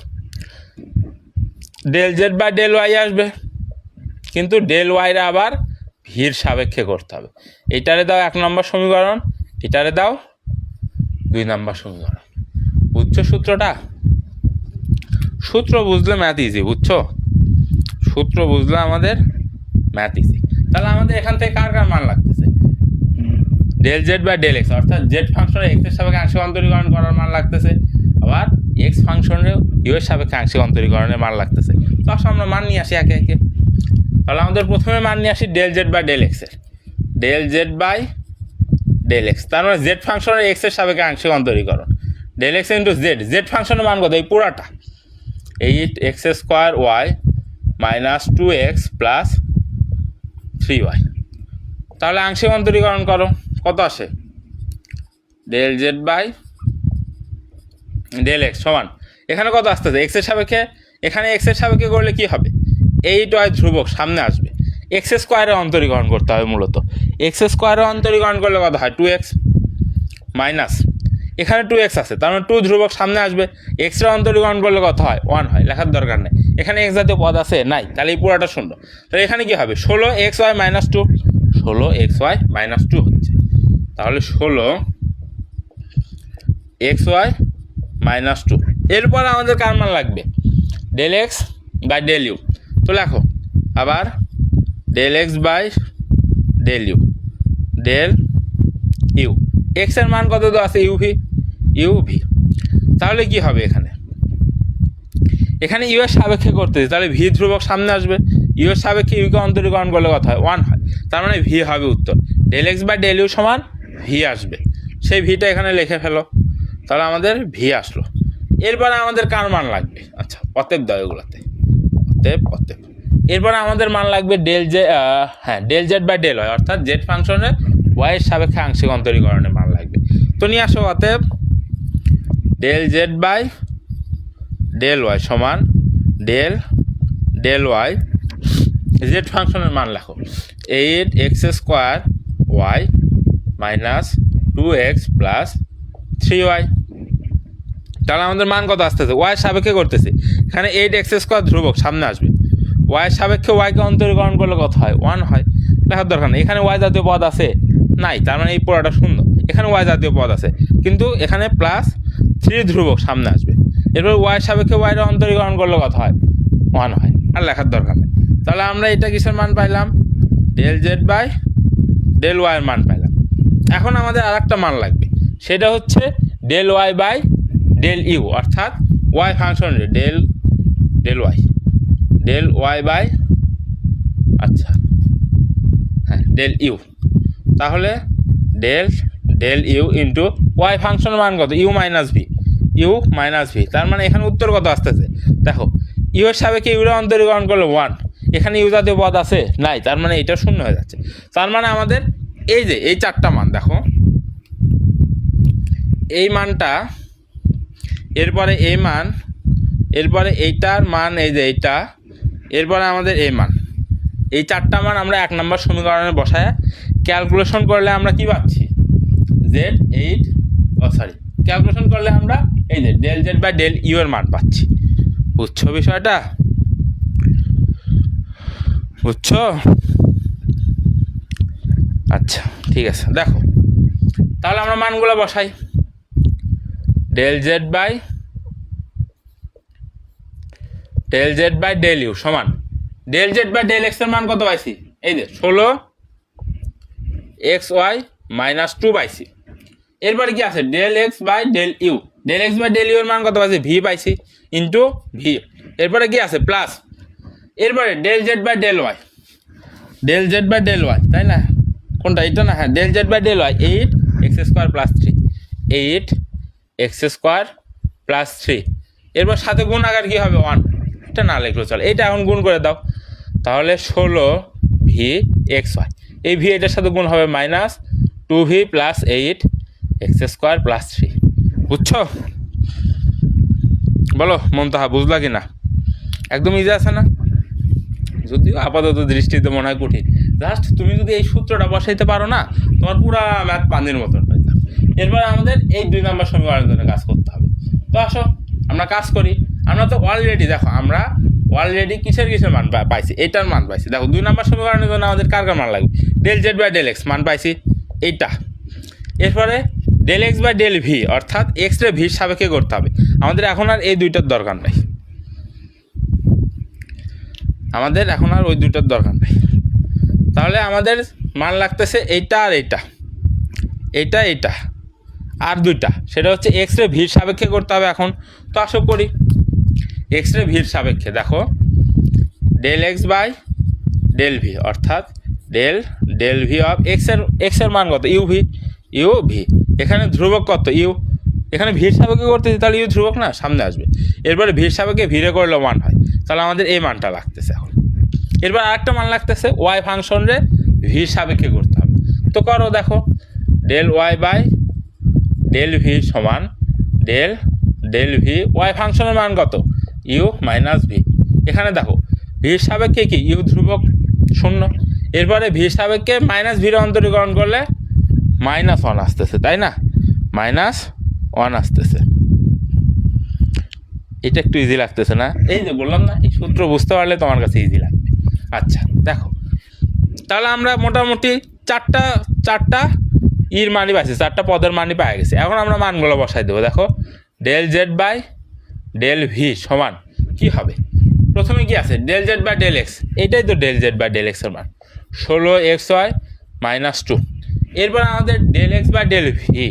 del Z by del y আসবে, কিন্তু ডেল ওয়াইরে আবার ভির সাপেক্ষে করতে হবে। এটারে দাও 1 নম্বর সমীকরণ, এটারে দাও 2 নাম্বার সমীকরণ। বুঝছো সূত্রটা? সূত্র বুঝলে ম্যাথ ইজি, বুঝছো? সূত্র বুঝলে আমাদের ম্যাথ ইজি। তাহলে আমাদের এখান থেকে কার কার মান লাগতেছে? Del Z by del x, অর্থাৎ জেড ফাংশনের এক্স এর সাপেক্ষে আংশিক অন্তরীকরণ করার মান লাগতেছে, আবার এক্স ফাংশনের ইউ এর সাপেক্ষে আংশিক অন্তরীকরণের মান লাগতেছে। তো আসলে আমরা মান নিয়ে আসি একে একে। তাহলে আমাদের প্রথমে মান নিয়ে আসি ডেল জেড বাই ডেল এক্সের। Del Z by del x, তার মানে জেড ফাংশনের এক্স এর সাপেক্ষে আংশিক অন্তরীকরণ। Del x into z, z ফাংশনের মান কত? এই পুরাটা 8x² minus 2x plus 3y। তাহলে আংশিক অন্তরীকরণ করো, কত আসে? Del Z by del x সমান, এখানে কত আসতেছে? এক্স এর সাপেক্ষে, এখানে এক্স এর সাপেক্ষে করলে কি হবে? 8y ধ্রুবক সামনে আসবে, x² অন্তরীকরণ করতে হবে মূলত। x² অন্তরীকরণ করলে কত হয়? 2x মাইনাস, এখানে 2x আছে, তার মানে 2 ধ্রুবক সামনে আসবে, x এর অন্তরীকরণ করলে কত হয়? 1 হয়। লেখার দরকার নেই, এখানে x জাতীয় পদ আছে নাই, তাহলে এই পুরোটা শূন্য। তাহলে এখানে কি হবে? 16xy মাইনাস 2, 16xy মাইনাস 2 হচ্ছে। তাহলে 16xy মাইনাস 2। এরপর আমাদের কার মান লাগবে? Del x by del u. তো লেখো আবার del x by del you, del u. X এর মান কত দেওয়া আছে? ইউভি। তাহলে কি হবে? এখানে ইউ এর সাপেক্ষে করতেছি, তাহলে ভি ধ্রুবক সামনে আসবে, ইউ এর সাপেক্ষে ইউকে অন্তরীকরণ করলে কত হয়? 1 হয়। তার মানে ভি হবে উত্তর। Del x by del u সমান ভি আসবে, সেই ভিটা এখানে লিখে ফেলো। তাহলে আমাদের ভি আসলো। এরপরে আমাদের কার মান লাগবে? আচ্ছা, অতএব দাও এগুলোতে, অতএব। এরপরে আমাদের মান লাগবে del Z by del y, অর্থাৎ জেড ফাংশনের ওয়াই এর সাপেক্ষে আংশিক অন্তরীকরণের মান লাগবে। তো নিয়ে আসো, অতএব del Z by del y সমান ডেল ওয়াই, জেড ফাংশনের মান লেখো 8x² minus 2x plus 3y। তাহলে আমাদের মান কত আসতেছে? ওয়াই সাপেক্ষে করতেছি, এখানে 8x² ধ্রুবক সামনে আসবে, ওয়াই সাপেক্ষে ওয়াইকে অন্তরীকরণ করলে কত হয়? 1 হয়। লেখার দরকার নেই, এখানে ওয়াই জাতীয় পদ আছে নাই, তার মানে এই পুরোটা শূন্য। এখানে ওয়াই জাতীয় পদ আছে, কিন্তু এখানে প্লাস 3 ধ্রুবক সামনে আসবে। এরপর ওয়াই সাপেক্ষে ওয়াইয়ের অন্তরীকরণ করলে কত হয়? 1 হয়। আর লেখার দরকার নেই। তাহলে আমরা এটা কিসের মান পাইলাম? ডেল জেড বাই ডেল ওয়াইয়ের মান পাইলাম। এখন আমাদের আর একটা মান লাগবে, সেটা হচ্ছে del y by del u, অর্থাৎ ওয়াই ফাংশনের del y by del u. তাহলে ডেল ইউ ইন্টু ওয়াই ফাংশনের মান কত? U minus v. তার মানে এখানে উত্তর কত আসতেছে? দেখো, ইউ এর সাপেক্ষে ইউর অন্তরীকরণ করলে 1, এখানে ইউ জাতীয় পদ আছে নাই, তার মানে এটা শূন্য হয়ে যাচ্ছে। তার মানে আমাদের এই 4টা মান দেখো, এই মানটা, এরপরে এই মান, এরপরে এইটার মান, এই যে এইটা, এরপরে আমাদের এই মান, এই 4টা মান আমরা 1 নম্বর সমীকরণে বসায় ক্যালকুলেশন করলে আমরা কি পাচ্ছি? ক্যালকুলেশন করলে আমরা এই যে del Z by del u এর মান পাচ্ছি। বুঝছো বিষয়টা? বুঝছো? আচ্ছা, ঠিক আছে। দেখো, তাহলে আমরা মানগুলো বসাই। Del Z by del u সমান del Z by del x এর মান কত পাইছি? এই যে 16xy মাইনাস 2 পাইছি। এরপরে কি আছে? Del x by del you, del x by del u এর মান কত পাইছি? ভি পাইছি ইন্টু ভি। এরপরে কি আছে? প্লাস, এরপরে del Z by del y, তাই না? কোনটা? এটা না? হ্যাঁ, del Z by del y 8x² plus 3, 8x² plus 3। এরপর সাথে গুণ আকার কি হবে? 1। এটা না লিখলেও চলে, এটা এখন গুণ করে দাও। তাহলে 16vxy, এই ভি এটার সাথে গুণ হবে minus 2v plus 8x² plus 3। বুঝছো? বলো মমতাহা, বুঝলা কি না? একদম ইজি আছে না? যদিও আপাতত দৃষ্টিতে মনে হয় কঠিন, জাস্ট তুমি যদি এই সূত্রটা বসাইতে পারো না, তোমার পুরা ম্যাথ পানির মতন হয়ে যাবে। এরপরে আমাদের এই 2 নম্বর সমীকরণের জন্য কাজ করতে হবে। তো আসো আমরা কাজ করি। আমরা তো অলরেডি, দেখো, আমরা অলরেডি কিসের মান পাইছি? এটার মান পাইছি। দেখো, 2 নম্বর সমীকরণের জন্য আমাদের কার মান লাগবে? Del Z by del x মান পাইছি এইটা। এরপরে del x by del v, অর্থাৎ এক্স রে ভির সাপেক্ষে করতে হবে। আমাদের এখন আর এই দুইটার দরকার নাই, আমাদের এখন আর ওই দুইটার দরকার নাই। তাহলে আমাদের মান লাগতেছে এইটা আর এইটা, এইটা এইটা আর দুইটা, সেটা হচ্ছে এক্স রে ভির সাপেক্ষে করতে হবে এখন। তো আসো করি। এক্স রে ভির সাপেক্ষে দেখো del x by del v, অর্থাৎ ডেল ভি অফ এক্সের মান কত, ইউ ভি। এখানে ধ্রুবক কত, ইউ। এখানে ভির সাপেক্ষে করতেছি, তাহলে ইউ ধ্রুবক না, সামনে আসবে। এরপরে ভির সাপেক্ষে ভিড়ে করলেও মান হয়, তাহলে আমাদের এই মানটা লাগতেছে এখন। এরপর আরেকটা মান লাগতেছে ওয়াই ফাংশনরে ভির সাপেক্ষে করতে হবে। তো করো, দেখো del y by del v সমান ডেল ভি ওয়াই ফাংশনের মান কত, ইউ মাইনাস ভি। এখানে দেখো ভির সাপেক্ষে কি ইউ ধ্রুবক 0, এরপরে ভির সাপেক্ষে মাইনাস ভির অন্তরীকরণ করলে -1 আসতেছে, তাই না, -1 আসতেছে। এটা একটু ইজি লাগতেছে না? এই যে বললাম না, এই সূত্র বুঝতে পারলে তোমার কাছে ইজি লাগবে। আচ্ছা দেখো, তাহলে আমরা মোটামুটি চারটা ইর মানই পাইছি, 4টা পদের মানই পাই গেছে। এখন আমরা মানগুলো বসাই দেবো। দেখো del Z by del v সমান কী হবে, প্রথমে কি আছে del Z by del x, এইটাই তো ডেল জেড বাই ডেল এক্সের মান 16xy - 2। এরপর আমাদের del x by del v,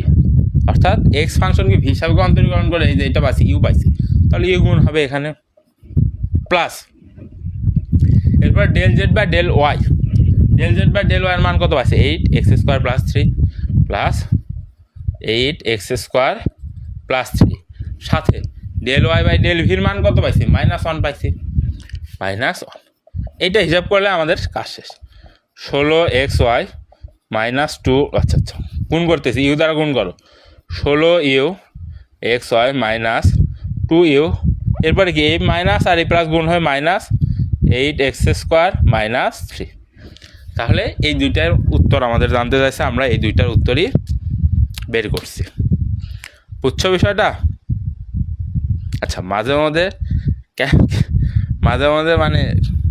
অর্থাৎ এক্স ফাংশনকে ভি হিসাবে অন্তরীকরণ করে এই যে এটা পাইছি ইউ পাইছি, তাহলে ইউ গুণ হবে এখানে প্লাস। এরপর del Z by del y, del Z by del ওয়াইয়ের মান কত পাইছে 8x² + 3 প্লাস 8x² + 3, সাথে ডেল ওয়াই বাই ডেল ভির মান কত পাইছি -1 পাইছি, -1। এইটা হিসাব করলে আমাদের কাজ শেষ। 16xy - 2, আচ্ছা গুণ করতেছি, ইউ দ্বারা গুণ করো, 16uxy - 2u। এরপরে কি এই মাইনাস আর এই প্লাস গুণ হয়ে -8x² - 3। তাহলে এই দুইটার উত্তর আমাদের জানতে চাইছে, আমরা এই দুইটার উত্তরই বের করছি। বুঝছো বিষয়টা? আচ্ছা, মাঝে মধ্যে মানে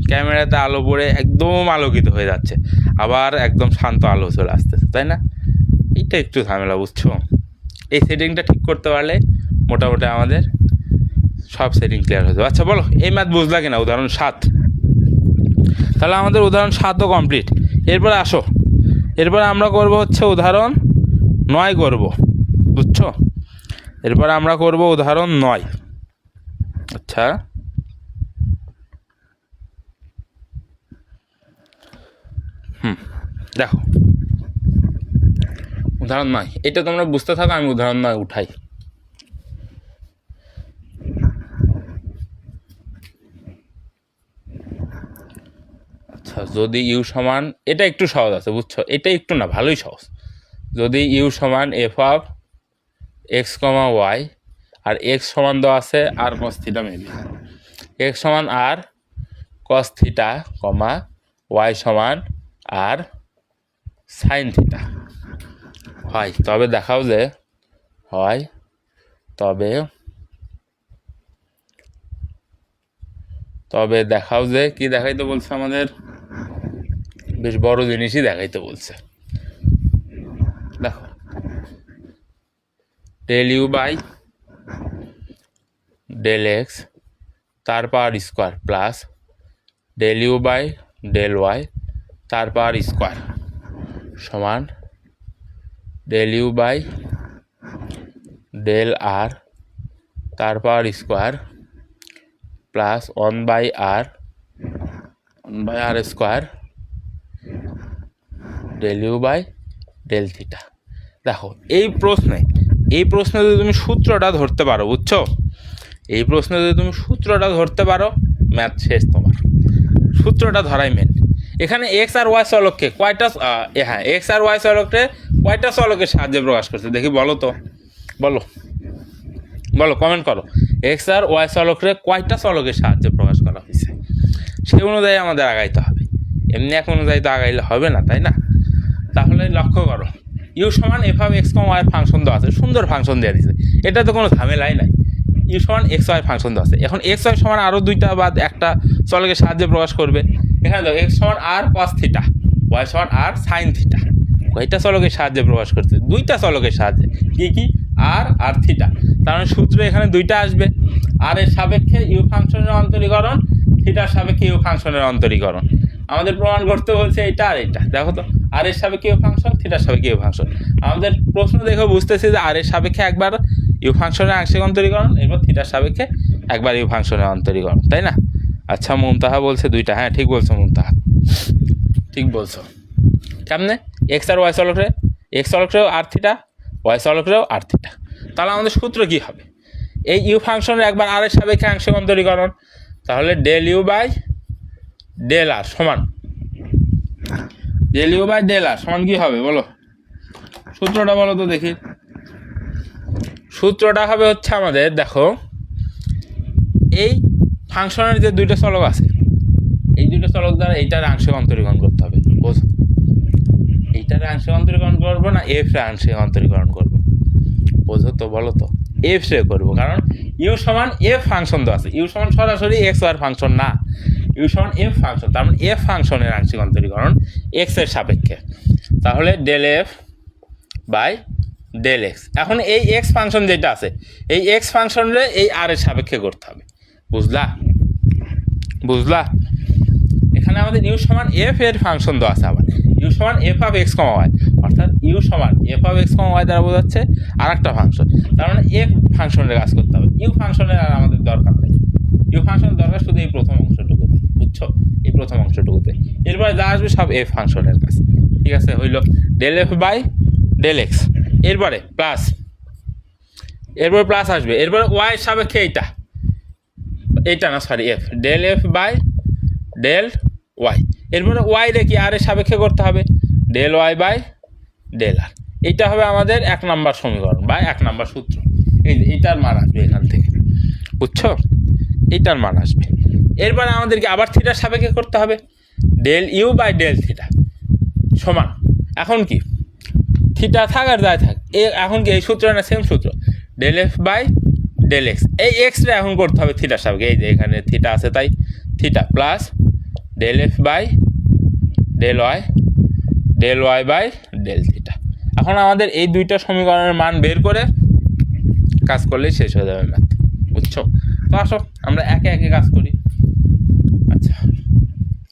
ক্যামেরাতে আলো পড়ে একদম আলোকিত হয়ে যাচ্ছে, আবার একদম শান্ত আলো চলে আসতেছে, তাই না? এইটা একটু ঝামেলা, বুঝছো? এই সেটিংটা ঠিক করতে পারলে মোটামুটি আমাদের সব সেটিং ক্লিয়ার হয়ে যাবে। আচ্ছা বলো, এই ম্যাথ বুঝলা কিনা? উদাহরণ 7। তাহলে আমাদের উদাহরণ 7ও কমপ্লিট। এরপরে আসো, এরপরে আমরা করব হচ্ছে উদাহরণ 9 করব, বুঝছো? এরপরে আমরা করব উদাহরণ 9। আচ্ছা দেখো উদাহরণ 9, এটা তোমরা বুঝতে থাকো, আমি উদাহরণ 9 উঠাই। আচ্ছা, যদি ইউ সমান, এটা একটু সহজ আছে, বুঝছো? এটা একটু না, ভালোই সহজ। যদি ইউ সমান f অফ x, y, আর x সমান দেওয়া আছে r cos theta maybe, x সমান আর cos থিটা, y সমান আর সাইন থিটা হয়, তবে দেখাও যে হয়, তবে দেখাও যে কি দেখাইতে বলছে আমাদের, বেশ বড় জিনিসই দেখাইতে বলছে। দেখো del u by del x তার power square plus del u by del y তার পাওয়ার স্কোয়ার সমান del u by del r তার power square plus 1/r square del u by del theta. দেখো এই প্রশ্নে যদি তুমি সূত্রটা ধরতে পারো, বুঝছো? এই প্রশ্নে যদি তুমি সূত্রটা ধরতে পারো, ম্যাথ শেষ তোমার। সূত্রটা ধরাই মেন। এখানে এক্স আর ওয়াই চলককে কয়টা, হ্যাঁ এক্স আর ওয়াই চলককে কয়টা চলকের সাহায্যে প্রকাশ করছে দেখি, বলো তো, বলো কমেন্ট করো। এক্স আর ওয়াই চলকরে কয়টা চলকের সাহায্যে প্রকাশ করা হয়েছে, সেই অনুযায়ী আমাদের আগাইতে হবে। এমনি এক অনুযায়ী তো আগাইলে হবে না, তাই না? তাহলে লক্ষ্য করো, ইউ সমান f of x, y function দেওয়া আছে, সুন্দর ফাংশন দেওয়া দিয়েছে, এটা তো কোনো ঝামেলাই নাই। ইউ সমান এক্স ওয়াই ফাংশন দেওয়া আছে, এখন এক্স ওয়াই সমান আরও দুইটা বা একটা চলকের সাহায্যে প্রকাশ করবে। এখানে দেখো এক্স সমান আর কস থিটা, ওয়াই সমান আর সাইন থিটা, কয়টা চলকের সাহায্যে প্রকাশ করছে? দুইটা চলকের সাহায্যে। কি কি আর আর থিটা। তার মানে সূত্র এখানে দুইটা আসবে, আর এর সাপেক্ষে ইউ ফাংশনের অন্তরীকরণ, থিটার সাপেক্ষে ইউ ফাংশনের অন্তরীকরণ। আমাদের প্রমাণ করতে বলছে এটা আর এটা, দেখো তো আর এর সাপেক্ষে ইউ ফাংশন, থিটার সাপেক্ষে ইউ ফাংশন। আমাদের প্রশ্ন দেখে বুঝতেছি যে আর এর সাপেক্ষে একবার ইউ ফাংশনের আংশিক অন্তরীকরণ, এরপর থিটার সাপেক্ষে একবার ইউ ফাংশনের অন্তরীকরণ, তাই না? আচ্ছা, মুমতাহা বলছে দুইটা, হ্যাঁ ঠিক বলছো মুমতাহা, ঠিক বলছো। কেমনে? এক্স আর ওয়াই চলকরে, এক্স চলকরেও আর থিটা, ওয়াই চলকরেও আর থিটা। তাহলে আমাদের সূত্র কি হবে? এই ইউ ফাংশনের একবার আর এর সাপেক্ষে আংশিক অন্তরীকরণ, তাহলে del u by del r সমান, del u by del r সমান কি হবে বলো? সূত্রটা বলো তো দেখি। সূত্রটা হবে হচ্ছে আমাদের, দেখো এই ফাংশনের যে দুইটা চলক আছে, এই দুইটা চলক দ্বারা এইটার আংশিক অন্তরীকরণ করতে হবে। বোঝো, এইটার আংশিক অন্তরীকরণ করবো না এফ রে আংশিক অন্তরীকরণ করবো? বোঝো তো, বলো তো। এফ রে করবো, কারণ ইউ সমান এফ ফাংশন তো আছে, ইউ সমান সরাসরি এক্স ওয়ার ফাংশন না, ইউ সমান এফ ফাংশন, তার মানে এফ ফাংশনের আংশিক অন্তরীকরণ এক্স এর সাপেক্ষে, তাহলে del F by del x. এখন এই এক্স ফাংশন যেটা আছে, এই এক্স ফাংশনরে এই আর এর সাপেক্ষে করতে হবে, বুঝলা? বুঝলা? এখানে আমাদের ইউ সমান এফ এর ফাংশন দেওয়া আছে, আবার ইউ সমান f of x comma y, অর্থাৎ ইউ সমান f of x comma y দ্বারা বোঝাচ্ছে আর একটা ফাংশন, তার মানে এফ ফাংশনের কাজ করতে হবে। ইউ ফাংশনের আর আমাদের দরকার নেই, ইউ ফাংশনের দরকার শুধু এই প্রথম অংশটুকুতে, বুঝছো? এই প্রথম অংশটুকুতে, এরপরে যা আসবে সব এফ ফাংশনের কাজ। ঠিক আছে, হইল del F by del x, এরপরে প্লাস, এরপরে প্লাস আসবে, এরপরে ওয়াই সাপেক্ষে এইটা, এইটা না sorry f, del F by del y, এরপরে ওয়াই রে কি আর এর সাপেক্ষে করতে হবে, del y by del r. এইটা হবে আমাদের 1 নম্বর সমীকরণ বা 1 নম্বর সূত্র। এই যে এইটার মান আসবে এখান থেকে, বুঝছো? এইটার মান আসবে। এরপরে আমাদেরকে আবার থিটার সাপেক্ষে করতে হবে, del u by del theta সমান, এখন কি থিটা থাক আর যাই থাক, এখন কি এই সূত্র না সেম সূত্র, del F by del x. এই এক্সটা এখন করতে হবে থিটার সাপেক্ষে, এই যে এখানে থিটা আছে তাই theta, plus del F by del y by del theta. এখন আমাদের এই দুইটা সমীকরণের মান বের করে কাজ করলেই শেষ হয়ে যাবে ম্যাথ, বুঝছো? তো আসো আমরা একে একে কাজ করি। আচ্ছা,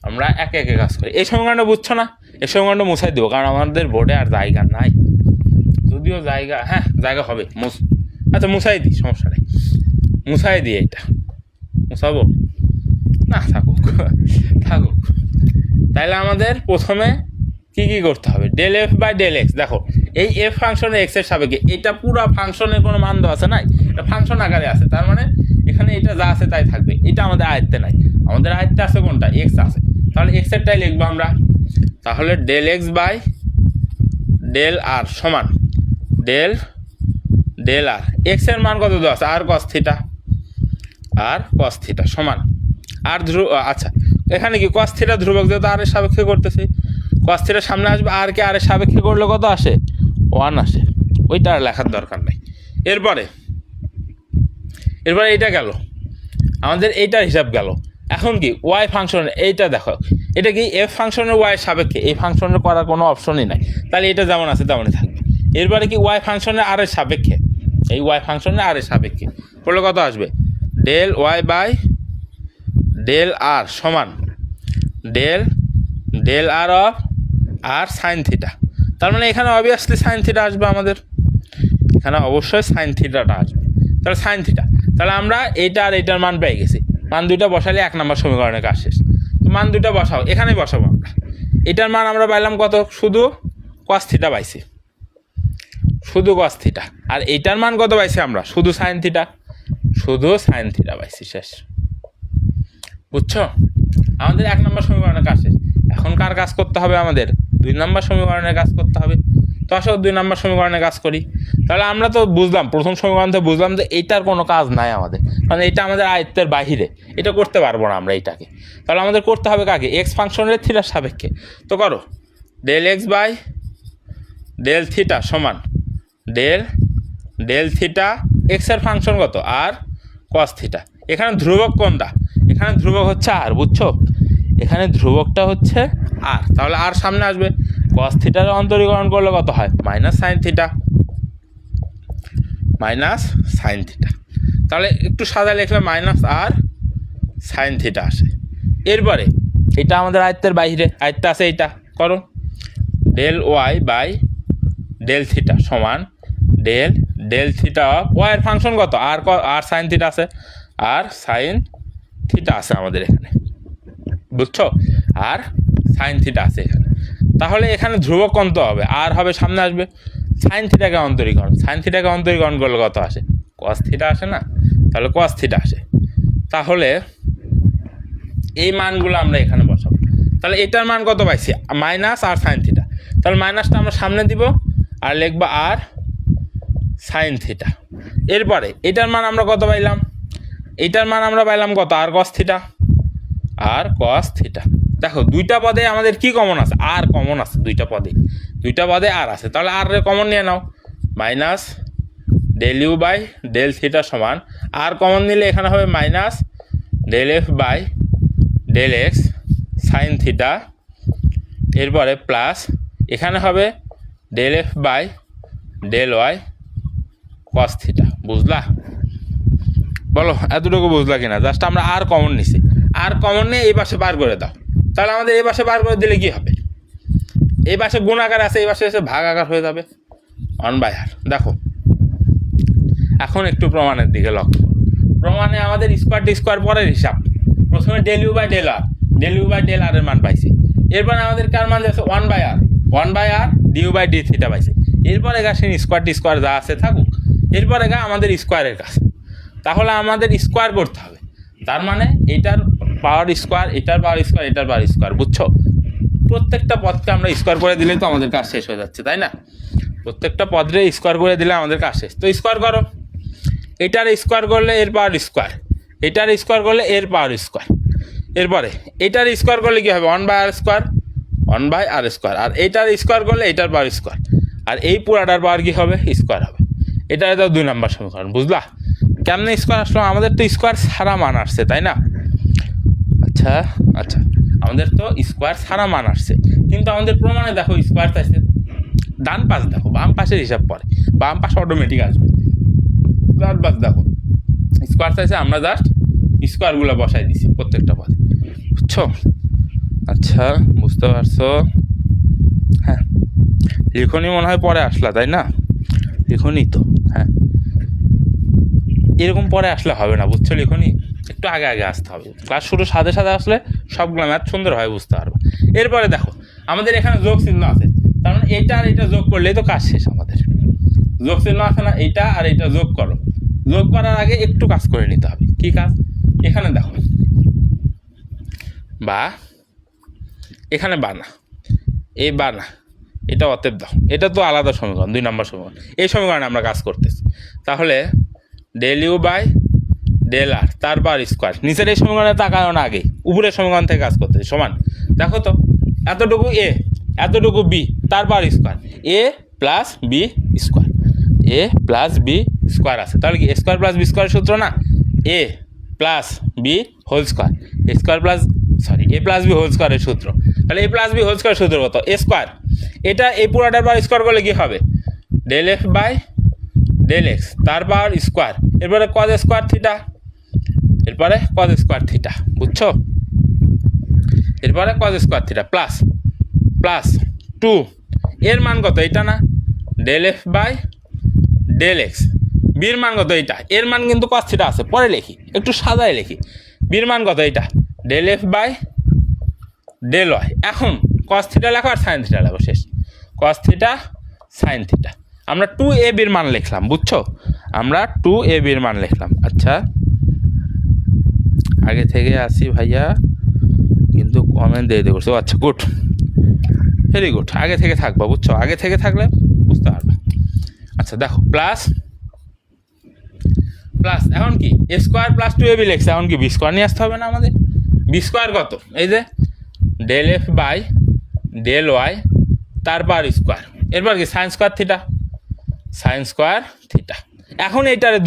আমরা একে একে কাজ করি। এই সমীকরণটা বুঝছো না? এই সমীকরণটা মুছাই দেবো, কারণ আমাদের বোর্ডে আর জায়গা নাই, যদিও জায়গা, হ্যাঁ জায়গা হবে, আচ্ছা মুছাই দিই, সমস্যা নেই, মুছাই দিই। এইটা মুছাবো না, থাকুক থাকুক। তাইলে আমাদের প্রথমে কি কি করতে হবে, del F by del x. দেখো এই এফ ফাংশনের এক্স এর সাপেক্ষে, এটা পুরো ফাংশনের কোনো মান দেওয়া আছে নাই, এটা ফাংশন আকারে আছে, তার মানে এখানে এটা যা আছে তাই থাকবে, এটা আমাদের আয়ত্তে নাই, আমাদের আয়ত্তে আছে কোনটা, এক্স আছে, তাহলে এক্স এরটাই লিখবো আমরা। তাহলে del x by del r সমান ডেল আর, এক্স এর মান কত দেওয়া আছে, আর কস থিটা সমান আর আচ্ছা এখানে কি কস থিটা ধ্রুবক, যেহেতু আর এর সাপেক্ষে করতেছি, কস থিটার সামনে আসবে আর কে, আর এর সাপেক্ষে করলে কত আসে, 1 আসে, ওইটা আর লেখার দরকার নেই। এরপরে এইটা গেল, আমাদের এইটার হিসাব গেল। এখন কি ওয়াই ফাংশন, এইটা দেখো এটা কি এফ ফাংশনের ওয়াই সাপেক্ষে, এই ফাংশনের করার কোনো অপশনই নাই, তাহলে এটা যেমন আছে তেমনই থাকবে। এরপরে কি ওয়াই ফাংশনের আর এর সাপেক্ষে, এই ওয়াই ফাংশনের আর এর সাপেক্ষে করলে কত আসবে, del y by del r সমান del r of r sine theta. তার মানে এখানে অবভিয়াসলি সাইন থিটা আসবে, আমাদের এখানে অবশ্যই সাইন থিটাটা আসবে, তাহলে সাইন থিটা। তাহলে আমরা এইটা আর এইটার মান পেয়ে গেছি, মান দুইটা বসালে 1 নম্বর সমীকরণের কাজ শেষ। তো মান দুইটা বসাও, এখানেই বসাবো আমরা। এটার মান আমরা পাইলাম কত, শুধু কস থিটা পাইছি, শুধু কস থিটা। আর এইটার মান কত পাইছি আমরা, শুধু সাইন থিটা পাইছি, শেষ। বুঝছো? আমাদের 1 নম্বর সমীকরণের কাজ শেষ। এখন কার কাজ করতে হবে, আমাদের 2 নম্বর সমীকরণের কাজ করতে হবে। তো আসো 2 নম্বর সমীকরণের কাজ করি। তাহলে আমরা তো বুঝলাম, প্রথম সমীকরণ থেকে বুঝলাম যে এইটার কোনো কাজ নাই আমাদের, মানে এটা আমাদের আয়ত্তের বাহিরে, এটা করতে পারবো না আমরা এইটাকে। তাহলে আমাদের করতে হবে কাকে, এক্স ফাংশনের থিটার সাপেক্ষে। তো করো del x by del theta সমান ডেল থিটা, এক্সের ফাংশন কত, আর কস থিটা। এখানে ধ্রুবক কোনটা, এখানে ধ্রুবক হচ্ছে আর, বুঝছো? এখানে ধ্রুবকটা হচ্ছে আর, তাহলে আর সামনে আসবে, কস থিটার অন্তরীকরণ করলে কত হয়, minus sine theta. Minus sine theta. তাহলে একটু সাদা লিখলে মাইনাস আর সাইন থিটা আসে। এরপরে এটা আমাদের আয়ত্তের বাইরে, আয়ত্তে আছে এইটা, করো del y by del theta সমান ডেল থিটা অফ ওয়াইয়ের ফাংশন কত, আর সাইন থিটা আছে, আর সাইন থিটা আছে আমাদের এখানে, বুঝছো, আর সাইন থিটা আছে এখানে। তাহলে এখানে ধ্রুবক কত হবে, আর হবে সামনে আসবে, সাইন থিটাকে অন্তরীকরণ করলে কত আসে, কস থিটা আসে না, তাহলে কস থিটা আসে। তাহলে এই মানগুলো আমরা এখানে বসাবো। তাহলে এটার মান কত পাইছি, মাইনাস আর সাইন থিটা, তাহলে মাইনাসটা আমরা সামনে দিব আর লিখবো আর সাইন থিটা। এরপরে এটার মান আমরা কত পাইলাম, কত, আর কস থিটা। দেখো দুইটা পদে আমাদের কি কমন আছে, আর কমন আছে, দুইটা পদে আর আছে, তাহলে আর কমন নিয়ে নাও, minus del u by del theta সমান, আর কমন নিলে এখানে হবে minus del F by del x sine theta, এরপরে প্লাস এখানে হবে del F by del y cos theta. বুঝলা, বলো এতটুকু বুঝলা কিনা? জাস্ট আমরা আর কমন নিছি, আর কমন নিয়ে এই পাশে বার করে দাও, তাহলে আমাদের এই পাশে বার করে দিলে কি হবে, এই পাশে গুণ আকার আছে, এই পাশে এসে ভাগ আকার হয়ে যাবে 1/r। দেখো এখন একটু প্রমাণের দিকে লক্ষ্য। প্রমাণে আমাদের স্কোয়ার পরের হিসাব, প্রথমে ডেল ইউ বাই ডেল আর এর মান পাইছি, এরপরে আমাদের কার মান যাচ্ছে 1/r due by D theta পাইছি। এরপরে সে স্কোয়ার যা আছে থাকুক, এরপরে আমাদের স্কোয়ারের কাছে, তাহলে আমাদের স্কোয়ার করতে হবে, তার মানে এটার পাওয়ার স্কোয়ার, এটার পাওয়ার স্কোয়ার, বুঝছো? প্রত্যেকটা পদকে আমরা স্কোয়ার করে দিলেই তো আমাদের কাজ শেষ হয়ে যাচ্ছে, তাই না? প্রত্যেকটা পদরে স্কোয়ার করে দিলে আমাদের কাজ শেষ। তো স্কোয়ার করো, এটার স্কোয়ার করলে এর পাওয়ার স্কোয়ার, এটার স্কোয়ার করলে এর পাওয়ার স্কোয়ার, এরপরে এটার স্কোয়ার করলে কী হবে, 1/r স্কোয়ার, আর এটার স্কোয়ার করলে এটার পাওয়ার স্কোয়ার, আর এই পুরাটার পাওয়ার কী হবে, স্কোয়ার হবে। এটা 2 নম্বর সমীকরণ। বুঝলা কেমনে স্কোয়ার আসলো? আমাদের তো স্কোয়ার ছাড়া মান আসছে, তাই না? আচ্ছা, আমাদের তো স্কোয়ার ছাড়া মান আসছে, কিন্তু আমাদের প্রমাণে দেখো স্কোয়ার চাইছে। ডান পাশ দেখো, বাম পাশের হিসাব পরে, বাম পাশ অটোমেটিক আসবে। ডান পাশ দেখো স্কোয়ার চাইছে, আমরা জাস্ট স্কোয়ারগুলো বসাই দিছি প্রত্যেকটা পদে, বুঝছো? আচ্ছা, বুঝতে পারছো? হ্যাঁ, লিখনি মনে হয় পরে আসলা, তাই না? লিখনি তো, হ্যাঁ, এরকম পরে আসলে হবে না, বুঝছো? লিখনি একটু আগে আসতে হবে। ক্লাস শুরু সাথে আসলে সবগুলো ম্যাথ সুন্দরভাবে বুঝতে পারবে। এরপরে দেখো আমাদের এখানে যোগ চিহ্ন আছে, তার মানে এটা আর এটা যোগ করলেই তো কাজ শেষ আমাদের। যোগ চিহ্ন আছে না, এটা আর এটা যোগ করো, যোগ করার আগে একটু কাজ করে নিতে হবে। কি কাজ? এখানে দেখো বা, এখানে বানা, এই বানা, এটা অতএব দাও, এটা তো আলাদা সমীকরণ, 2 নম্বর সমীকরণ। এই সমীকরণে আমরা কাজ করতেছি, তাহলে del u by del r তার পাওয়ার স্কোয়ার, নিচের এই সমীকরণে তাকাও না, আগে উপরের সমীকরণ থেকে কাজ করতেছি, সমান। দেখো তো এতটুকু এ, এতটুকু বি, তার পাওয়ার স্কোয়ার, এ প্লাস বি স্কোয়ার আছে, তাহলে কি এ স্কোয়ার প্লাস বি স্কোয়ারের সূত্র না, এ প্লাস বি হোল স্কোয়ার, এ প্লাস বি হোল স্কোয়ারের সূত্র। তাহলে এ প্লাস বি হোল স্কোয়ার সূত্র কত, এ স্কোয়ার, এটা এই পুরাটার পাওয়ার স্কোয়ার করলে কি হবে, del F by del x তার পাওয়ার স্কোয়ার, এরপরে কজ স্কোয়ার থিটা, বুঝছো? এরপরে কজ স্কোয়ার থিটা প্লাস 2, এর মান কত, এটা না, del F by del x, বির মান কত, এইটা, এর মান কিন্তু কস থিটা আছে, পরে লিখি, একটু সাজায় লিখি, বির মান কত, এইটা, del F by del y. এখন কস থিটা লেখো আর সাইন থিটা লেখো, শেষ, কস থিটা সাইন থিটা। আমরা 2ab এর মান লিখলাম, বুঝছো? আমরা 2ab এর মান লিখলাম। আচ্ছা, আগে থেকে আসি ভাইয়া, কিন্তু কমেন্ট দিয়ে দেবো। আচ্ছা, গুড, ভেরি গুড, আগে থেকে থাকবা, বুঝছো? আগে থেকে থাকলে বুঝতে পারবে। আচ্ছা দেখো, প্লাস এখন কি এ স্কোয়ার প্লাস 2ab লিখছে, এখন কি বি স্কোয়ার নিয়ে আসতে হবে না আমাদের? বি স্কোয়ার কত, এই যে del F by del y তার পাওয়ার স্কোয়ার, এরপর কি সাইন স্কোয়ার থিটা। এখন এইটারে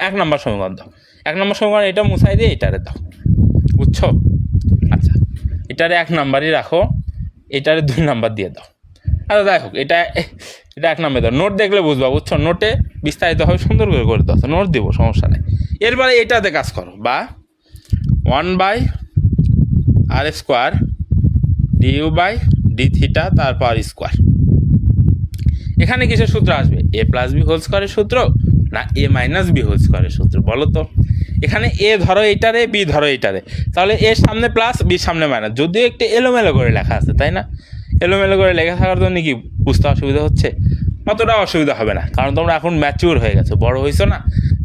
1 নম্বর সমীকরণ দাও, 1 নম্বর সমীকরণ এটা মুছাই দিয়ে এইটারে দাও, বুঝছো? আচ্ছা, এটারে 1 নাম্বারই রাখো, এটারে 2 নাম্বার দিয়ে দাও। আচ্ছা যাই হোক, এটা এটা 1 নম্বর মেথড। নোট দেখলে বুঝবা, বুঝছো? নোটে বিস্তারিতভাবে সুন্দর করে দাও, নোট দিব, সমস্যা নেই। এরপরে এটাতে কাজ করো, বা 1/r² du/d θ তার পাওয়ার স্কোয়ার। এখানে কিসের সূত্র আসবে? a+b² সূত্র না a-b² সূত্র, বলো তো? এখানে এ ধরো এইটারে, বি ধরো এইটারে, তাহলে এর সামনে প্লাস, বির সামনে মাইনাস, যদিও একটু এলোমেলো করে লেখা আছে, তাই না? এলোমেলো করে লেখা থাকার জন্য কি বুঝতে অসুবিধা হচ্ছে? অতটা অসুবিধা হবে না, কারণ তোমরা এখন ম্যাচিউর হয়ে গেছো, বড় হয়েছো না।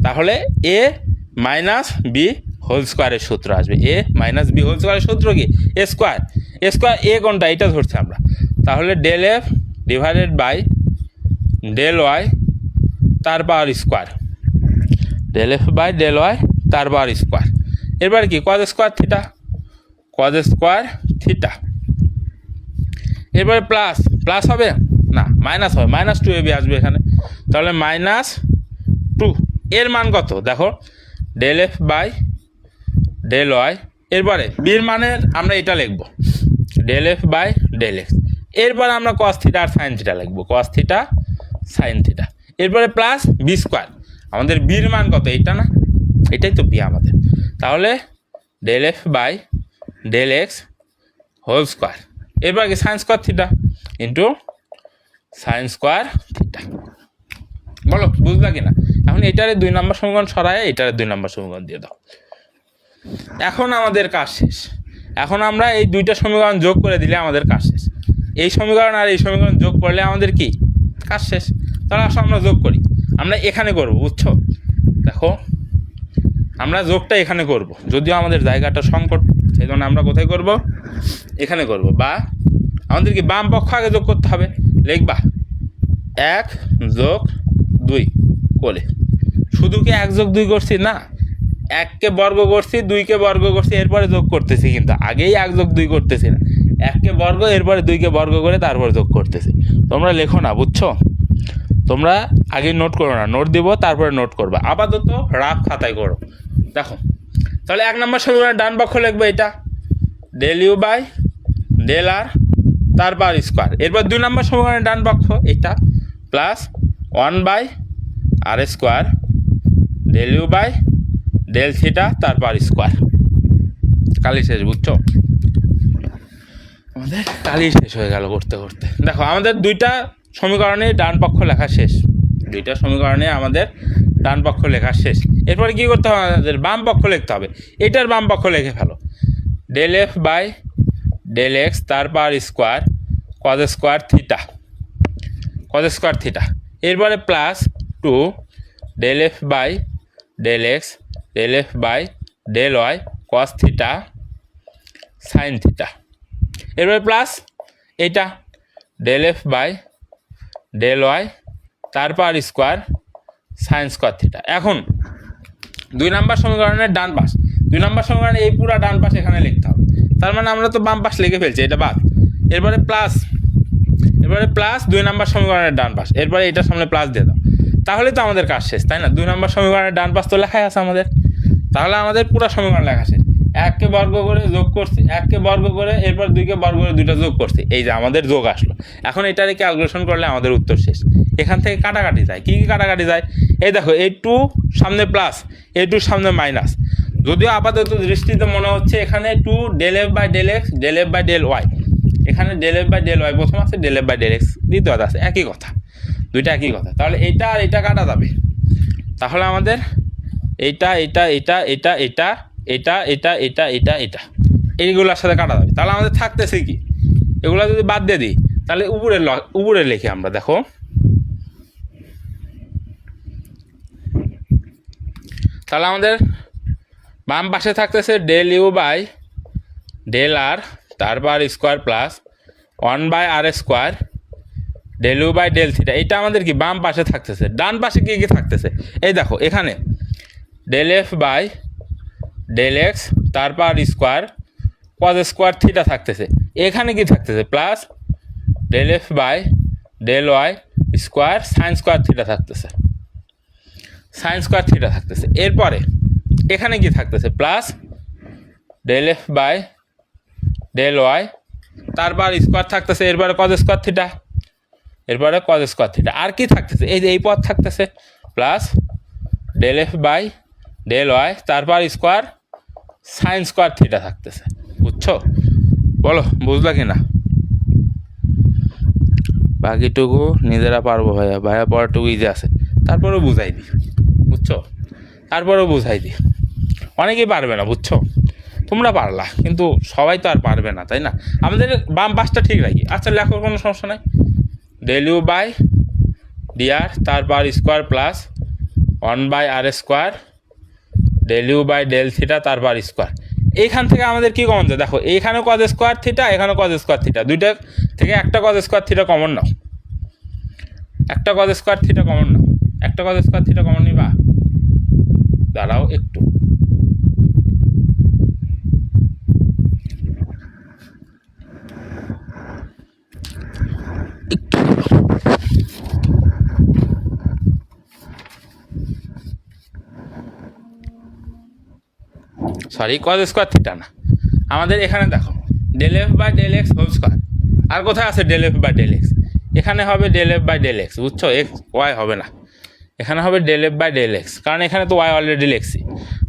তাহলে a-b² সূত্র আসবে। a-b² সূত্র কি? এ স্কোয়ার। এ কোনটা? এটা ধরছি আমরা। তাহলে ∂f/∂y তার পাওয়ার স্কোয়ার, ∂f/∂y তার পাওয়ার স্কোয়ার। এরপর কি? cos² θ। এরপরে প্লাস হবে না, মাইনাস হবে, -2ab আসবে এখানে। তাহলে -2 এর মান কত? দেখো ∂f/∂y। এরপরে বির মানের আমরা এটা লিখব ∂f/∂x। এরপর আমরা cos θ আর sin θ লিখব, cos θ sin θ। এরপরে প্লাস b²। আমাদের বির মান কত? এইটা না, এটাই তো বি আমাদের। তাহলে ∂f/∂x² এরপর কি? sin² θ into sin² θ। বলো বুঝলা কিনা? এখন এটারে 2 নম্বর সমীকরণ সরায় এটারে 2 নম্বর সমীকরণ দিয়ে দাও। এখন আমাদের কাজ শেষ। এখন আমরা এই 2টা সমীকরণ যোগ করে দিলে আমাদের কাজ শেষ। এই সমীকরণ আর এই সমীকরণ যোগ করলে আমাদের কি কাজ শেষ। তাহলে আসলে আমরা যোগ করি, আমরা এখানে করব, বুঝছো? দেখো আমরা যোগটা এখানে করব, যদিও আমাদের জায়গাটা সংকট, সেই জন্য আমরা কোথায় করব? এখানে করব। বা আমাদের কি বাম পক্ষ আগে যোগ করতে হবে, লিখবা 1 + 2 করে। শুধু কি 1 + 2 করছি না, 1কে বর্গ করছি, 2কে বর্গ করছি, এরপরে যোগ করতেছি, কিন্তু আগেই 1 + 2 করতেছি না, 1কে বর্গ এরপরে 2কে বর্গ করে তারপর যোগ করতেছি। তোমরা লেখো না, বুঝছো? তোমরা আগে নোট করো না, নোট দিব তারপরে নোট করবা। আপাতত রাফ খাতায় করো। দেখো তাহলে 1 নম্বর সমীকরণের ডান পক্ষ লিখবো এটা ∂u/∂r তার পাওয়ার স্কোয়ার। এরপর 2 নম্বর সমীকরণের ডান পক্ষ এটা প্লাস 1/r² ∂u/∂θ তার পাওয়ার স্কোয়ার। কালি শেষ, বুঝছো? আমাদের কালি শেষ হয়ে গেল করতে করতে। দেখো আমাদের 2টা সমীকরণে ডান পক্ষ লেখা শেষ, 2টা সমীকরণে আমাদের ডান পক্ষ লেখা শেষ। এরপরে কী করতে হবে? আমাদের বাম পক্ষ লিখতে হবে। এটার বাম পক্ষ লিখে ফেলো ∂f/∂x তার পাওয়ার স্কোয়ার cos² θ। এরপরে plus 2 ∂f/∂x ∂f/∂y cos θ sin θ। এরপরে প্লাস এইটা ∂f/∂y তার পাওয়ার স্কোয়ার sin² θ। এখন 2 নম্বর সমীকরণের ডান পাশ, 2 নম্বর সমীকরণে এই পুরো ডান পাশ এখানে লিখতে হবে। তার মানে আমরা তো বাম পাশ লিখে ফেলছি, এটা বাদ। এরপরে প্লাস 2 নম্বর সমীকরণের ডান পাশ, এরপরে এটার সামনে প্লাস দিয়ে দাও, তাহলে তো আমাদের কাজ শেষ, তাই না? 2 নম্বর সমীকরণের ডান পাশ তো লেখাই আছে আমাদের, তাহলে আমাদের পুরো সমীকরণ লেখা শেষ। 1কে বর্গ করে যোগ করছি, 1কে বর্গ করে এরপর 2কে বর্গ করে 2টা যোগ করছি, এই যে আমাদের যোগ আসলো। এখন এটারে ক্যালকুলেশন করলে আমাদের উত্তর শেষ। এখান থেকে কাটাকাটি যায়, কী কাটাকাটি যায়? এই দেখো এই 2 সামনে প্লাস, এই 2 সামনে মাইনাস। যদিও আপাতত দৃষ্টিতে মনে হচ্ছে এখানে 2 ∂f/∂x ∂f/∂y, এখানে ∂f/∂y প্রথম আছে, ∂f/∂x দ্বিতীয় আছে, একই কথা, 2টা একই কথা। তাহলে এইটা আর এটা কাটা যাবে, তাহলে আমাদের এইটা এইগুলোর সাথে কাটা যাবে। তাহলে আমাদের থাকতেছে কি? এগুলো যদি বাদ দিয়ে দিই তাহলে উপরে লিখি আমরা। দেখো তাহলে আমাদের বাম পাশে থাকতেছে ∂u/∂r তার power square plus 1/r² ∂u/∂θ। এটা আমাদের কি বাম পাশে থাকতেছে। ডান পাশে কি কি থাকতেছে? এই দেখো এখানে ∂f/∂x তার পাওয়ার স্কোয়ার cos² θ থাকতেছে। এখানে কি থাকতেছে? প্লাস ∂f/∂y স্কোয়ার sin² θ থাকতেছে, sin² θ থাকতেছে। এরপরে এখানে কি থাকতেছে? প্লাস ∂f/∂y তার পাওয়ার স্কোয়ার থাকতেছে, এরপরে cos² θ এরপরে কজ স্কোয়ার থিটা। আর কি থাকতেছে, এই যে এই পদ থাকতেছে plus del F by del y তারপর স্কোয়ার সাইন স্কোয়ার থিটা থাকতেছে। বুঝছো? বলো বুঝলা কি না? বাকিটুকু নিজেরা পারবো ভাইয়া, পরেরটুকু ইজি আছে, তারপরেও বুঝাই দিই। বুঝছো? তারপরেও বুঝাই দিই। অনেকেই পারবে না, বুঝছো? তোমরা পারলা, কিন্তু সবাই তো আর পারবে না, তাই না? আমাদের বাম পাশটা ঠিক রাখি। আচ্ছা লেখো, কোনো সমস্যা নাই। ডেল ইউ বাই ডিআর তারপর square plus 1/r square del u by del theta তারপর স্কোয়ার। এইখান থেকে আমাদের কী কমন যায় দেখো, এইখানেও কজ স্কোয়ার থিটা, এখানেও কজ স্কোয়ার থিটা, দুইটা থেকে একটা কজ স্কোয়ার থিটা কমন নাও, একটা কজ স্কোয়ার থিটা কমন নাও, একটা কজ স্কোয়ার থিটা কমন নিবা। দাঁড়াও একটু, সরি কজ স্কোয়ার থিটা না, আমাদের এখানে দেখো del F by del x whole square. আর কোথায় আছে del F by del x? এখানে হবে del F by del x. বুঝছো? এক্স ওয়াই হবে না, এখানে হবে del F by del x, কারণ এখানে তো ওয়াই অলরেডি লিখছি।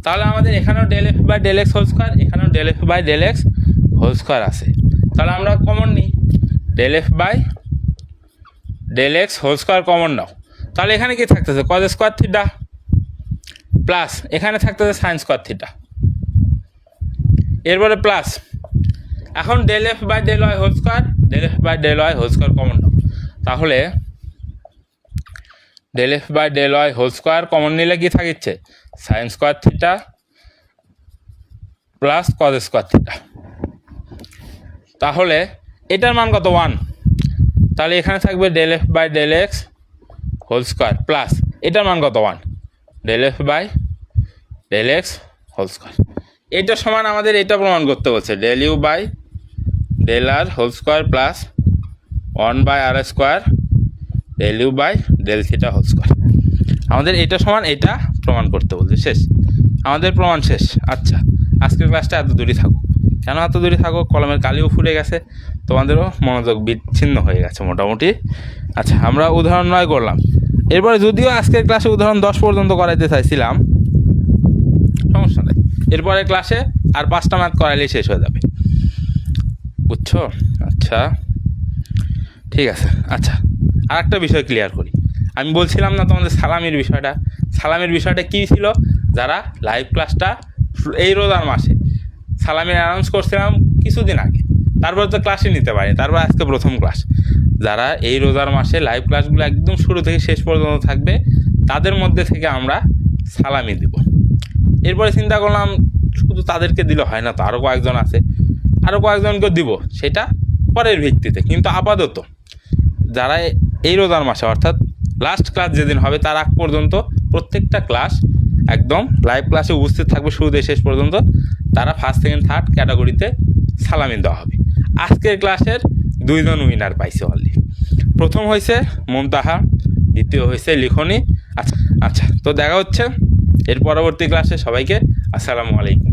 তাহলে আমাদের এখানেও del F by del x whole square, এখানেও del F by del x whole square আছে। তাহলে আমরা কমন নিই, del F by del x whole square common নাও। তাহলে এখানে কি থাকতেছে, কজ স্কোয়ার থিটা প্লাস এখানে থাকতেছে সাইন স্কোয়ার থিটা, এরপরে প্লাস এখন del F by del Y whole square, del F by del Y whole square common নাও। তাহলে del F by del Y whole square common নিলে কি থাকিচ্ছে, sine square theta plus cos square theta. তাহলে এটার মান কত, 1। তাহলে এখানে থাকবে del F by del x whole square plus এটার মান কত, 1, del F by del x whole square. এটা সমান আমাদের এটা প্রমাণ করতে বলছে, del u by del r whole square plus 1/r square del u by del theta whole square. আমাদের এটা সমান এটা প্রমাণ করতে বলছে। শেষ, আমাদের প্রমাণ শেষ। আচ্ছা, আজকের ক্লাসটা এত দূরই থাকুক। কেন এত দূরই থাকুক, কলমের কালিও ফুটে গেছে, তোমাদেরও মনোযোগ বিচ্ছিন্ন হয়ে গেছে মোটামুটি। আচ্ছা, আমরা উদাহরণ 9 করলাম। এরপরে যদিও আজকের ক্লাসে উদাহরণ 10 পর্যন্ত করাইতে চাইছিলাম, সমস্যা নেই, এরপরে ক্লাসে আর 5টা ম্যাথ করাইলেই শেষ হয়ে যাবে। বুঝছো? আচ্ছা ঠিক আছে। আচ্ছা, আর একটা বিষয় ক্লিয়ার করি। আমি বলছিলাম না তোমাদের সালামির বিষয়টা, সালামির বিষয়টা কী ছিল, যারা লাইভ ক্লাসটা এই রোজার মাসে সালামির অ্যানাউন্স করছিলাম কিছুদিন আগে, তারপর তো ক্লাসই নিতে পারি, তারপর আজকে প্রথম ক্লাস। যারা এই রোজার মাসে লাইভ ক্লাসগুলো একদম শুরু থেকে শেষ পর্যন্ত থাকবে, তাদের মধ্যে থেকে আমরা সালামি দিব। এরপরে চিন্তা করলাম শুধু তাদেরকে দিলে হয় না, তো আরও কয়েকজন আছে, আরও কয়েকজনকে দিব, সেটা পরের ভিত্তিতে। কিন্তু আপাতত যারা এই রোজার মাসে অর্থাৎ লাস্ট ক্লাস যেদিন হবে তার আগ পর্যন্ত প্রত্যেকটা ক্লাস একদম লাইভ ক্লাসে উপস্থিত থাকবে শুরু থেকে শেষ পর্যন্ত, তারা ফার্স্ট সেকেন্ড থার্ড ক্যাটাগরিতে সালামি দেওয়া হবে। আজকের ক্লাসের 2 জন উইনার পাইছে অলরেডি। প্রথম হয়েছে মুনতাহা, দ্বিতীয় হয়েছে লিখনি। আচ্ছা, তো দেখা হচ্ছে এর পরবর্তী ক্লাসে। সবাইকে আসসালামু আলাইকুম।